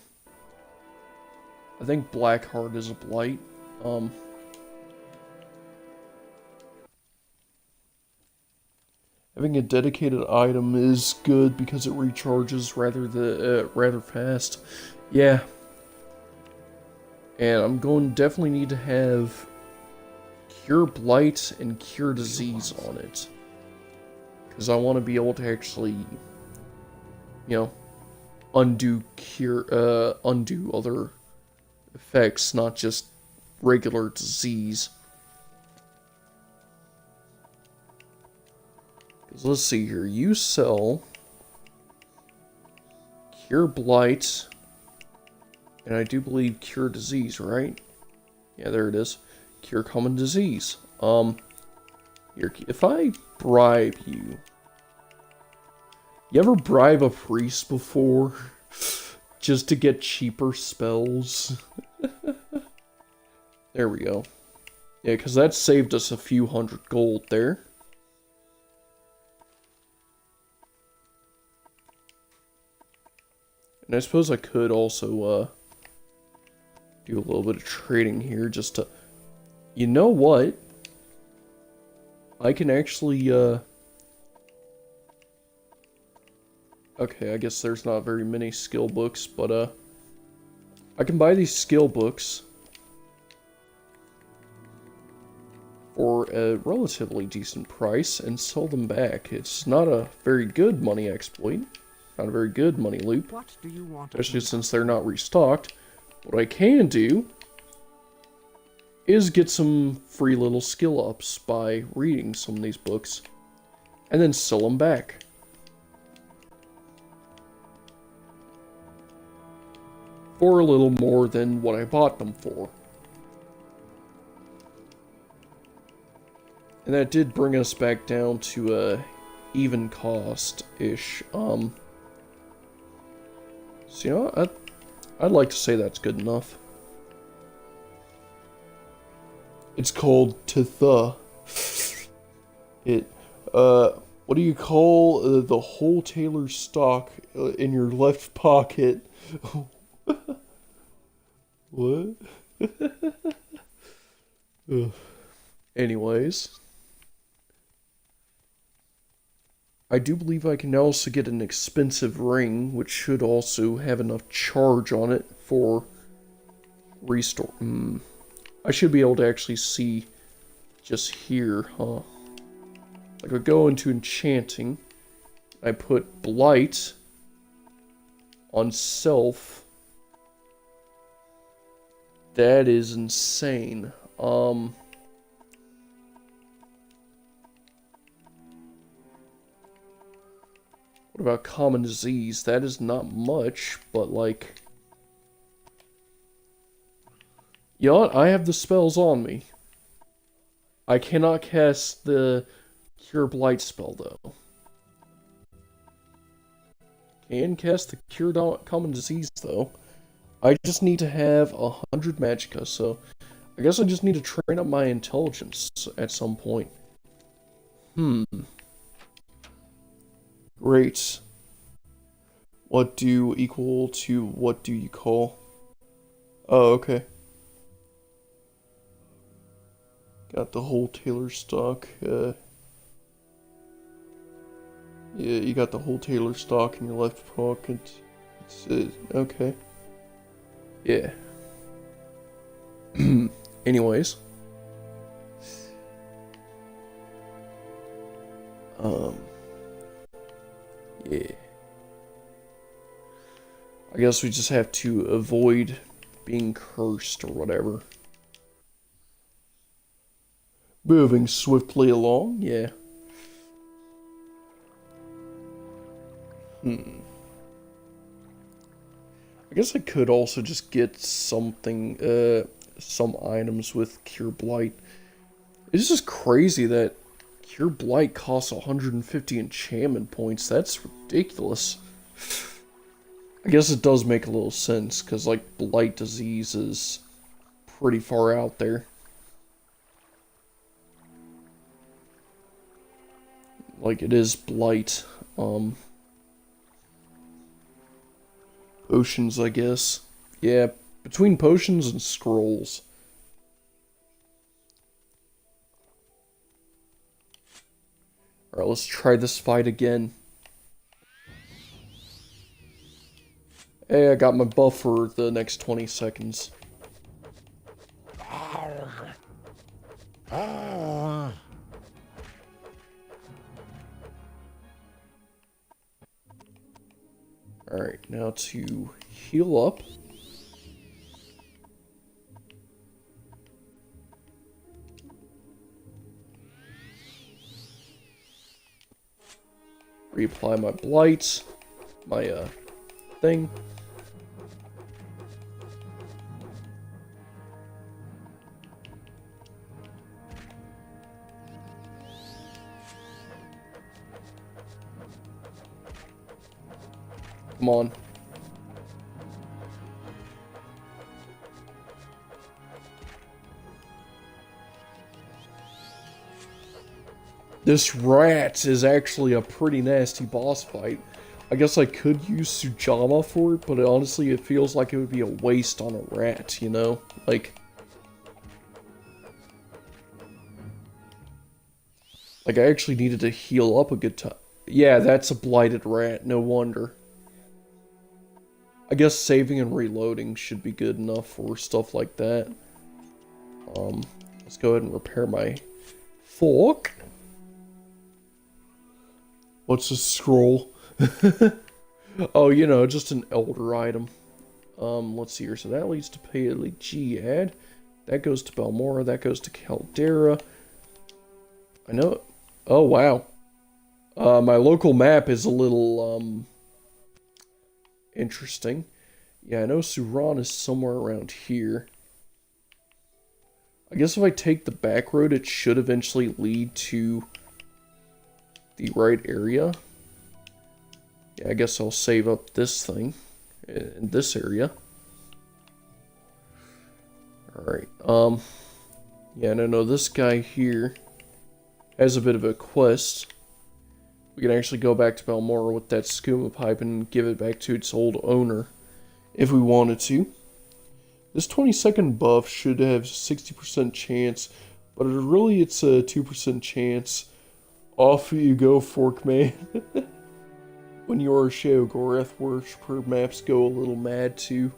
S1: I think Blackheart is a blight. Having a dedicated item is good because it recharges rather fast. Yeah. And I'm going to definitely need to have Cure Blight and Cure Disease on it. Because I want to be able to actually, you know, undo other effects, not just regular disease. Because let's see here, you sell Cure Blight, and I do believe Cure Disease, right? Yeah, there it is. Cure Common Disease. Here, if I bribe you... You ever bribe a priest before? Just to get cheaper spells? There we go. Yeah, because that saved us a few hundred gold there. And I suppose I could also, do a little bit of trading here just to... You know what? I can actually, Okay, I guess there's not very many skill books, but, I can buy these skill books for a relatively decent price and sell them back. It's not a very good money exploit. Not a very good money loop.
S6: What do you want?
S1: Especially since they're not restocked. What I can do is get some free little skill ups by reading some of these books. And then sell them back. For a little more than what I bought them for. And that did bring us back down to a even cost-ish. So, you know, I'd like to say that's good enough. It's called Titha. What do you call the wholesaler stock in your left pocket? What? Anyways. I do believe I can also get an expensive ring, which should also have enough charge on it for restore. I should be able to actually see just here, huh? Like I go into enchanting, I put blight on self. That is insane. What about common disease? That is not much, but like... You know what? I have the spells on me. I cannot cast the Cure Blight spell, though. Can cast the Cure Common Disease, though. I just need to have 100 Magicka, so... I guess I just need to train up my intelligence at some point. Great. What do equal to what do you call? Oh, okay. Got the whole Taylor stock. Yeah, you got the whole Taylor stock in your left pocket. It's, okay. Yeah. Anyways. Yeah. I guess we just have to avoid being cursed or whatever. Moving swiftly along, yeah. I guess I could also just get something, some items with Cure Blight. It's just crazy that Cure Blight costs 150 enchantment points. That's ridiculous. I guess it does make a little sense, because, like, Blight Disease is pretty far out there. Like, it is blight. Potions, I guess. Yeah, between potions and scrolls. Alright, let's try this fight again. Hey, I got my buff for the next 20 seconds. Alright, now to heal up. Reapply my blight. My, thing. Come on. This rat is actually a pretty nasty boss fight. I guess I could use Sujama for it, but honestly it feels like it would be a waste on a rat, you know? Like I actually needed to heal up a good time. Yeah, that's a blighted rat, no wonder. I guess saving and reloading should be good enough for stuff like that. Let's go ahead and repair my fork. What's a scroll? Oh, you know, just an elder item. Let's see here. So that leads to Palegiad. That goes to Balmora. That goes to Caldera. I know it. Oh, wow. My local map is a little, interesting. Yeah, I know Suran is somewhere around here. I guess if I take the back road, it should eventually lead to the right area. Yeah, I guess I'll save up this thing in this area. Alright, yeah, no, this guy here has a bit of a quest. We can actually go back to Balmora with that skooma pipe and give it back to its old owner, if we wanted to. This 20-second buff should have 60% chance, but it's a 2% chance. Off you go, Fork Man. When you're a Sheogorath worshiper, maps go a little mad too.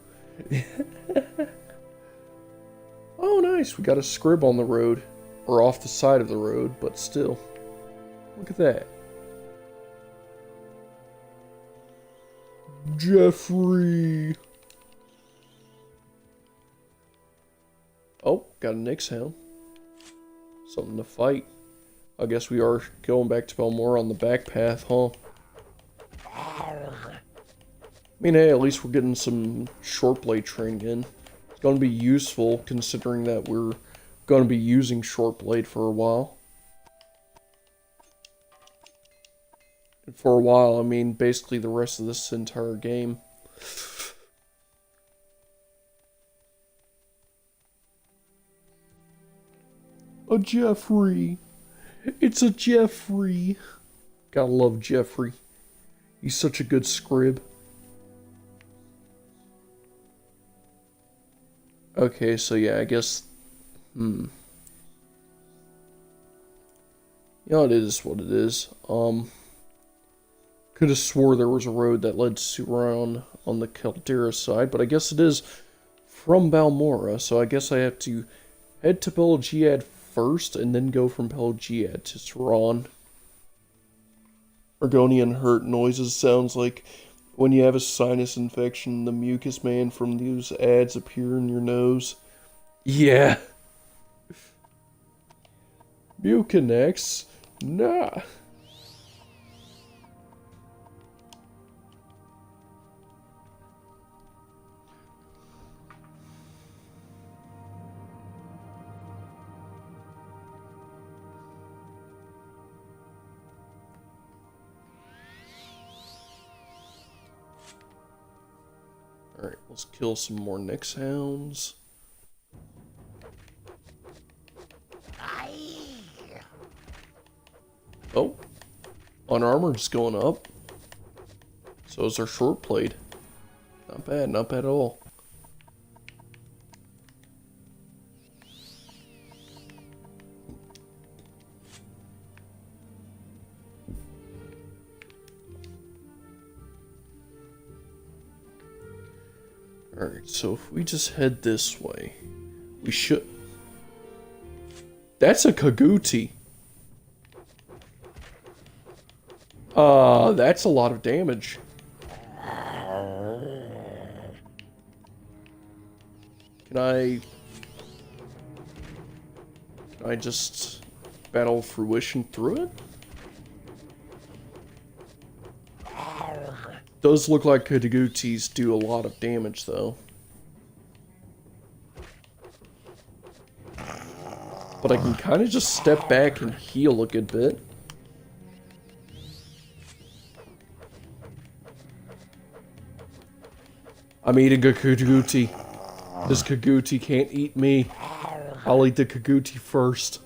S1: Oh, nice. We got a scrib on the road. Or off the side of the road, but still. Look at that. Jeffrey. Oh, got a Nyx hound. Something to fight. I guess we are going back to Balmora on the back path, huh? I mean, hey, at least we're getting some short blade training in. It's going to be useful considering that we're going to be using short blade for a while. And for a while, I mean basically the rest of this entire game. A Jeffrey. It's a Jeffrey. Gotta love Jeffrey. He's such a good scrib. Okay, so yeah, I guess... You know, it is what it is. Could have swore there was a road that led to Suran on the Caldera side, but I guess it is from Balmora, so I guess I have to head to Pelegiad first, and then go from Pelegiad to Suran. Argonian hurt noises sounds like when you have a sinus infection, the mucus man from those ads appear in your nose. Yeah. Mucinex? Nah. Alright, let's kill some more Nyx hounds. Oh. Unarmored's going up. So is our short blade. Not bad at all. Alright, so if we just head this way, we should... That's a Kaguti. That's a lot of damage. Can I just battle fruition through it? Does look like Kagutis do a lot of damage, though. But I can kind of just step back and heal a good bit. I'm eating a Kaguti. This Kaguti can't eat me. I'll eat the Kaguti first.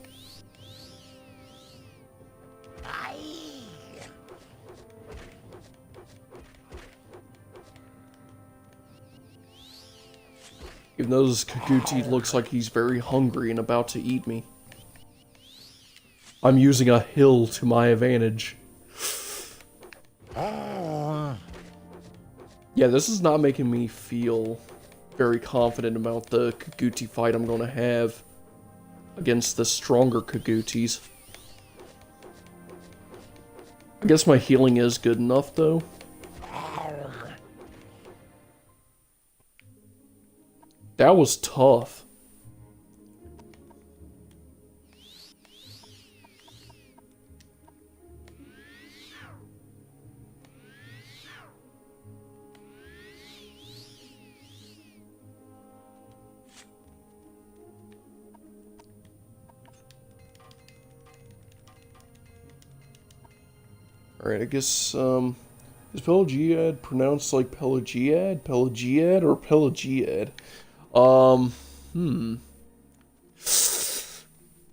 S1: Even though this Kaguti looks like he's very hungry and about to eat me. I'm using a hill to my advantage. Yeah, this is not making me feel very confident about the Kaguti fight I'm going to have against the stronger Kagutis. I guess my healing is good enough, though. That was tough. Alright, I guess, is Pelagiad pronounced like Pelagiad, Pelagiad, or Pelagiad?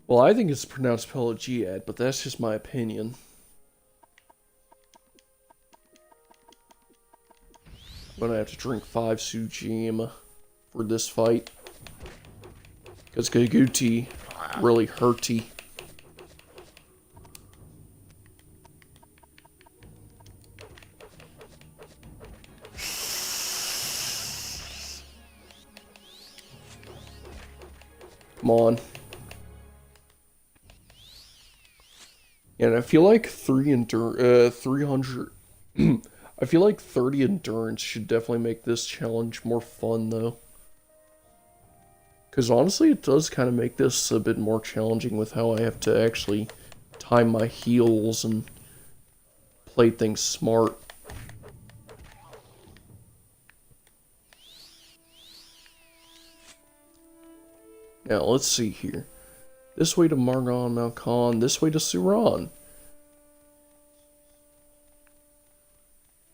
S1: Well, I think it's pronounced Pelagiad, but that's just my opinion. I'm gonna have to drink 5 Sujima for this fight. Because Kaguti really hurty. Come on. And I feel like 300 I feel like 30 endurance should definitely make this challenge more fun, though. Because honestly, it does kind of make this a bit more challenging with how I have to actually time my heals and play things smart. Now, let's see here. This way to Margon Malkon, this way to Suran.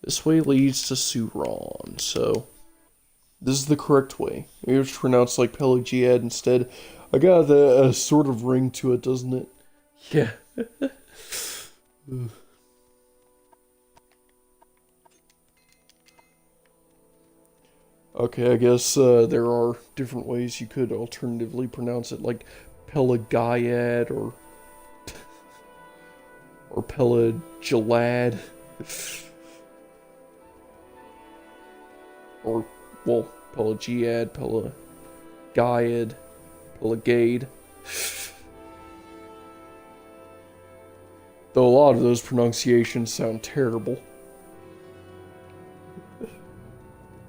S1: This way leads to Suran, so this is the correct way. Maybe it's pronounced like Pelagiad instead. I got a sort of ring to it, doesn't it? Yeah. Okay, I guess there are different ways you could alternatively pronounce it, like Pelagiad or Pelagilad. Or, well, Pelagiad, Pelagiad, Pelagade. Though a lot of those pronunciations sound terrible.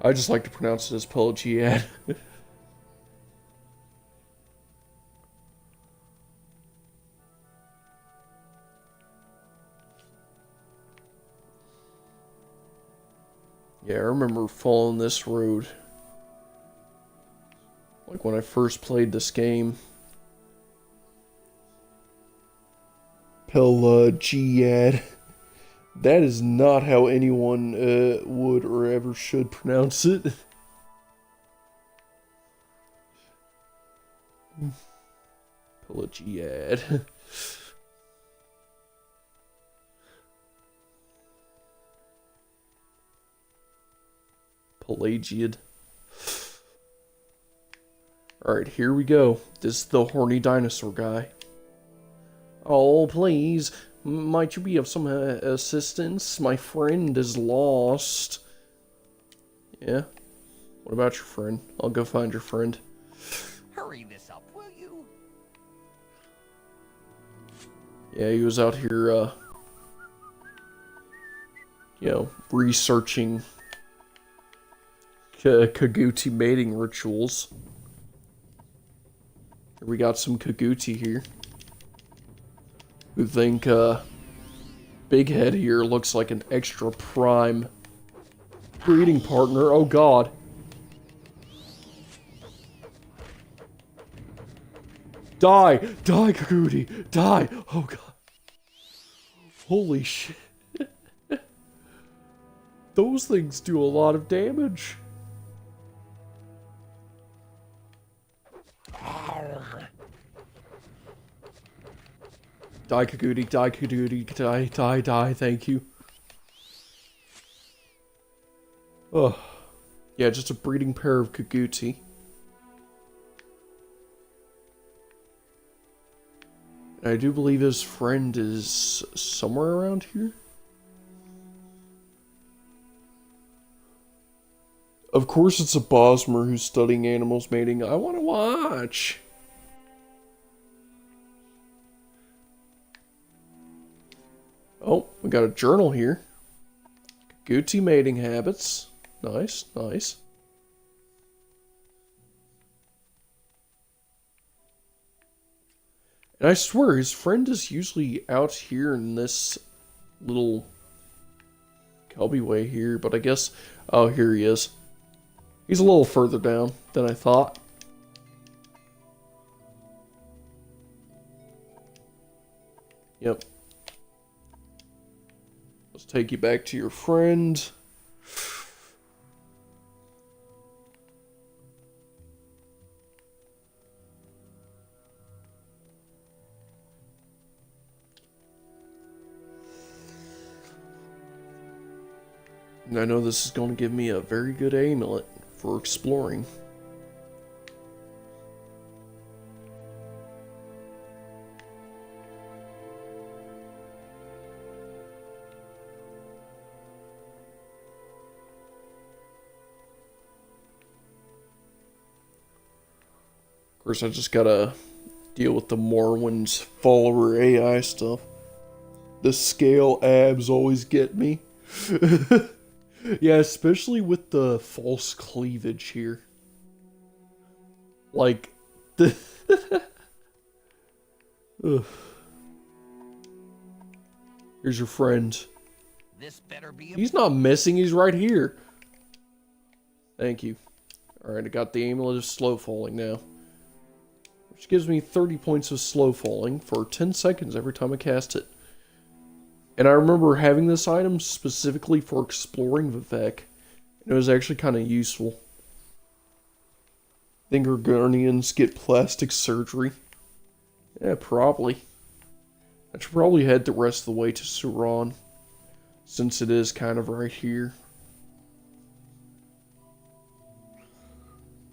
S1: I just like to pronounce it as Pelagiad. Yeah, I remember following this road. Like when I first played this game. Pelagiad. That is not how anyone would or ever should pronounce it. Pelagiad. Pelagiad. Alright, here we go. This is the horny dinosaur guy. Oh, please. Might you be of some assistance? My friend is lost. Yeah? What about your friend? I'll go find your friend.
S2: Hurry this up, will you?
S1: Yeah, he was out here, you know, researching Kaguti mating rituals. We got some Kaguti here. Who think, Big Head here looks like an extra prime breeding partner. Oh god. Die! Die, Kaguti! Die! Oh god. Holy shit. Those things do a lot of damage. Die, Kaguti, die, Kaguti, die, die, die, thank you. Oh. Yeah, just a breeding pair of Kaguti. I do believe his friend is somewhere around here. Of course it's a Bosmer who's studying animals mating. I want to watch. Oh, we got a journal here. Kaguti mating habits. Nice, nice. And I swear, his friend is usually out here in this little cubbyway here, but I guess... Oh, here he is. He's a little further down than I thought. Yep. Let's take you back to your friend. And I know this is going to give me a very good amulet for exploring. Of course, I just gotta deal with the Morrowind's follower AI stuff. The scale abs always get me. Yeah, especially with the false cleavage here. Like, the... Here's your friend.
S2: This better be a...
S1: He's not missing, he's right here. Thank you. Alright, I got the amulet of slow falling now. Which gives me 30 points of slow falling for 10 seconds every time I cast it. And I remember having this item specifically for exploring Vivek. And it was actually kind of useful. Think argonians get plastic surgery? Yeah, probably. I should probably head the rest of the way to Suran, since it is kind of right here.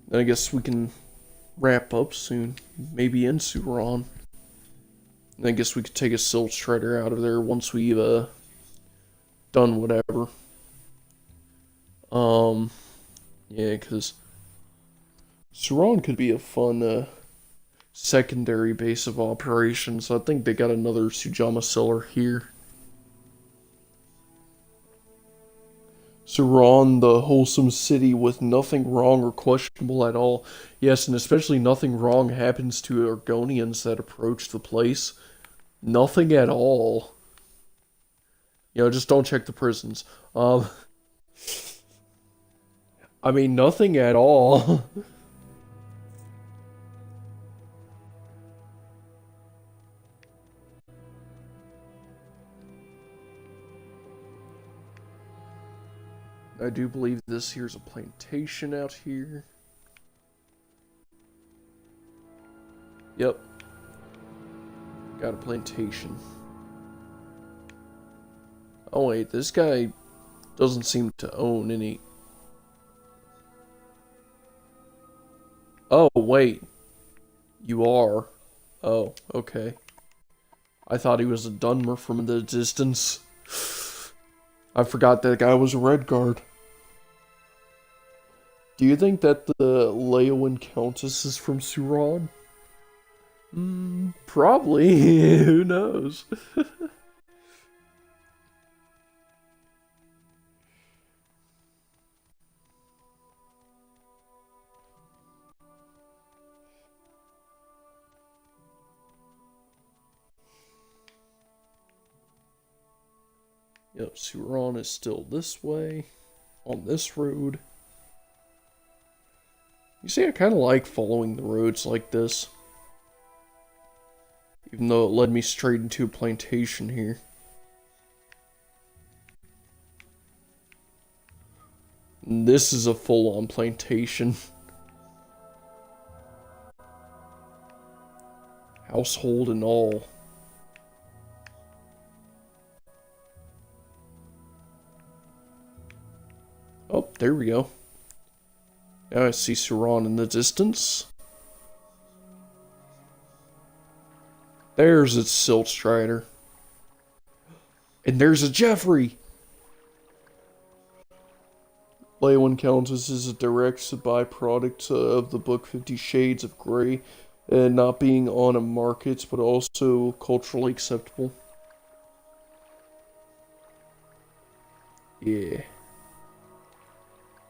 S1: And I guess we can wrap up soon, maybe in Suran. And I guess we could take a silt shredder out of there once we've done whatever. Yeah, because Suran could be a fun secondary base of operations. I think they got another Sujama cellar here. Suran, the wholesome city with nothing wrong or questionable at all. Yes, and especially nothing wrong happens to Argonians that approach the place. Nothing at all. You know, just don't check the prisons. I mean, nothing at all. I do believe this here's a plantation out here. Yep. Got a plantation. Oh wait, this guy doesn't seem to own any... Oh, wait. You are. Oh, okay. I thought he was a Dunmer from the distance. I forgot that guy was a Redguard. Do you think that the Leowen Countess is from Suran? Probably. Who knows? Yep, Suran is still this way, on this road. You see, I kind of like following the roads like this. Even though it led me straight into a plantation here. And this is a full-on plantation. Household and all. Oh, there we go. Now I see Suran in the distance. There's its Silt Strider. And there's a Jeffrey! Leowen Countess is a direct byproduct of the book 50 Shades of Grey, and not being on a market, but also culturally acceptable. Yeah.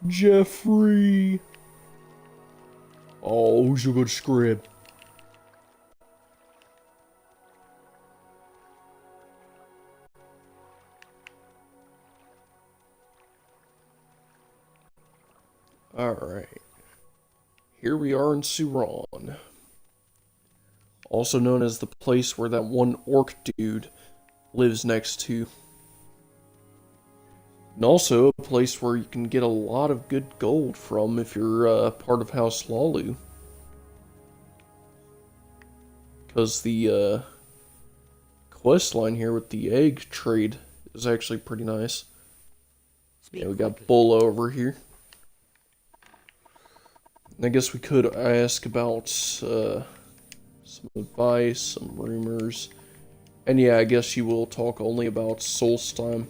S1: Jeffrey! Oh, who's a good scrib? Alright. Here we are in Suran. Also known as the place where that one orc dude lives next to. And also a place where you can get a lot of good gold from if you're part of House Lalu. Because the quest line here with the egg trade is actually pretty nice. Yeah, we got Bull over here. And I guess we could ask about some advice, some rumors. And yeah, I guess you will talk only about Solstheim.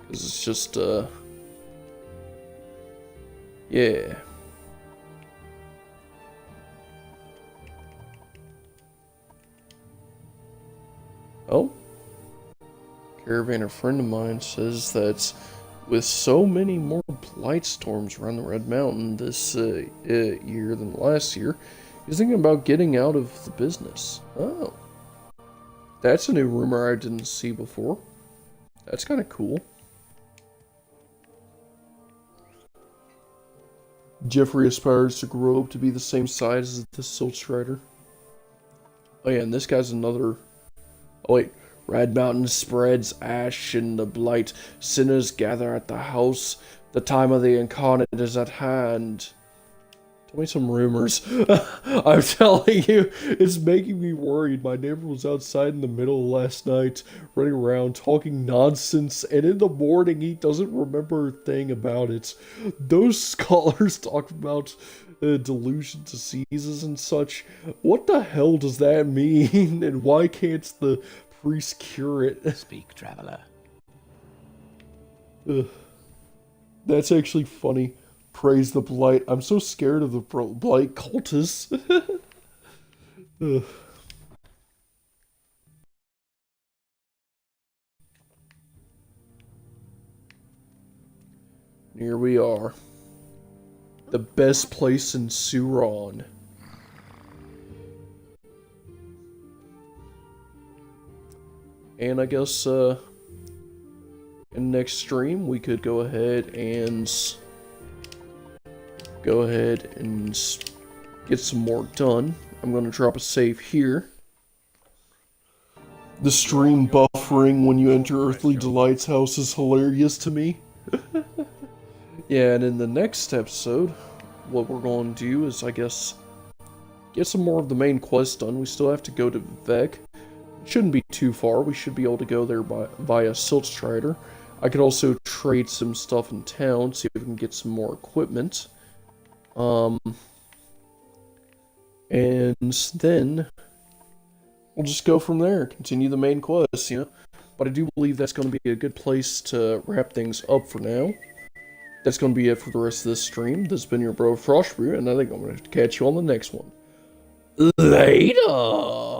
S1: Because it's just, yeah. Oh. Caravan, a friend of mine, says that with so many more blight storms around the Red Mountain this year than last year, he's thinking about getting out of the business. Oh. That's a new rumor I didn't see before. That's kind of cool. Jeffrey aspires to grow up to be the same size as the Silt Strider. Oh yeah, and this guy's another... Oh wait. Red Mountain spreads ash in the blight. Sinners gather at the house. The time of the incarnate is at hand. Tell me some rumors. I'm telling you, it's making me worried. My neighbor was outside in the middle of last night, running around, talking nonsense, and in the morning he doesn't remember a thing about it. Those scholars talk about delusion diseases and such. What the hell does that mean? And why can't the priest cure it?
S6: Speak, traveler.
S1: That's actually funny. Praise the blight. I'm so scared of the blight cultists. Here we are. The best place in Suran. And I guess, in next stream, we could go ahead and get some more done. I'm going to drop a save here. The stream buffering when you enter Earthly Delight's house is hilarious to me. Yeah, and in the next episode, what we're going to do is, I guess, get some more of the main quest done. We still have to go to Vivek. It shouldn't be too far. We should be able to go there via Silt Strider. I could also trade some stuff in town, see if we can get some more equipment. And then we'll just go from there, continue the main quest, you know. But I do believe that's going to be a good place to wrap things up for now. That's going to be it for the rest of this stream. This has been your bro Frostbrew, and I think I'm going to catch you on the next one. Later!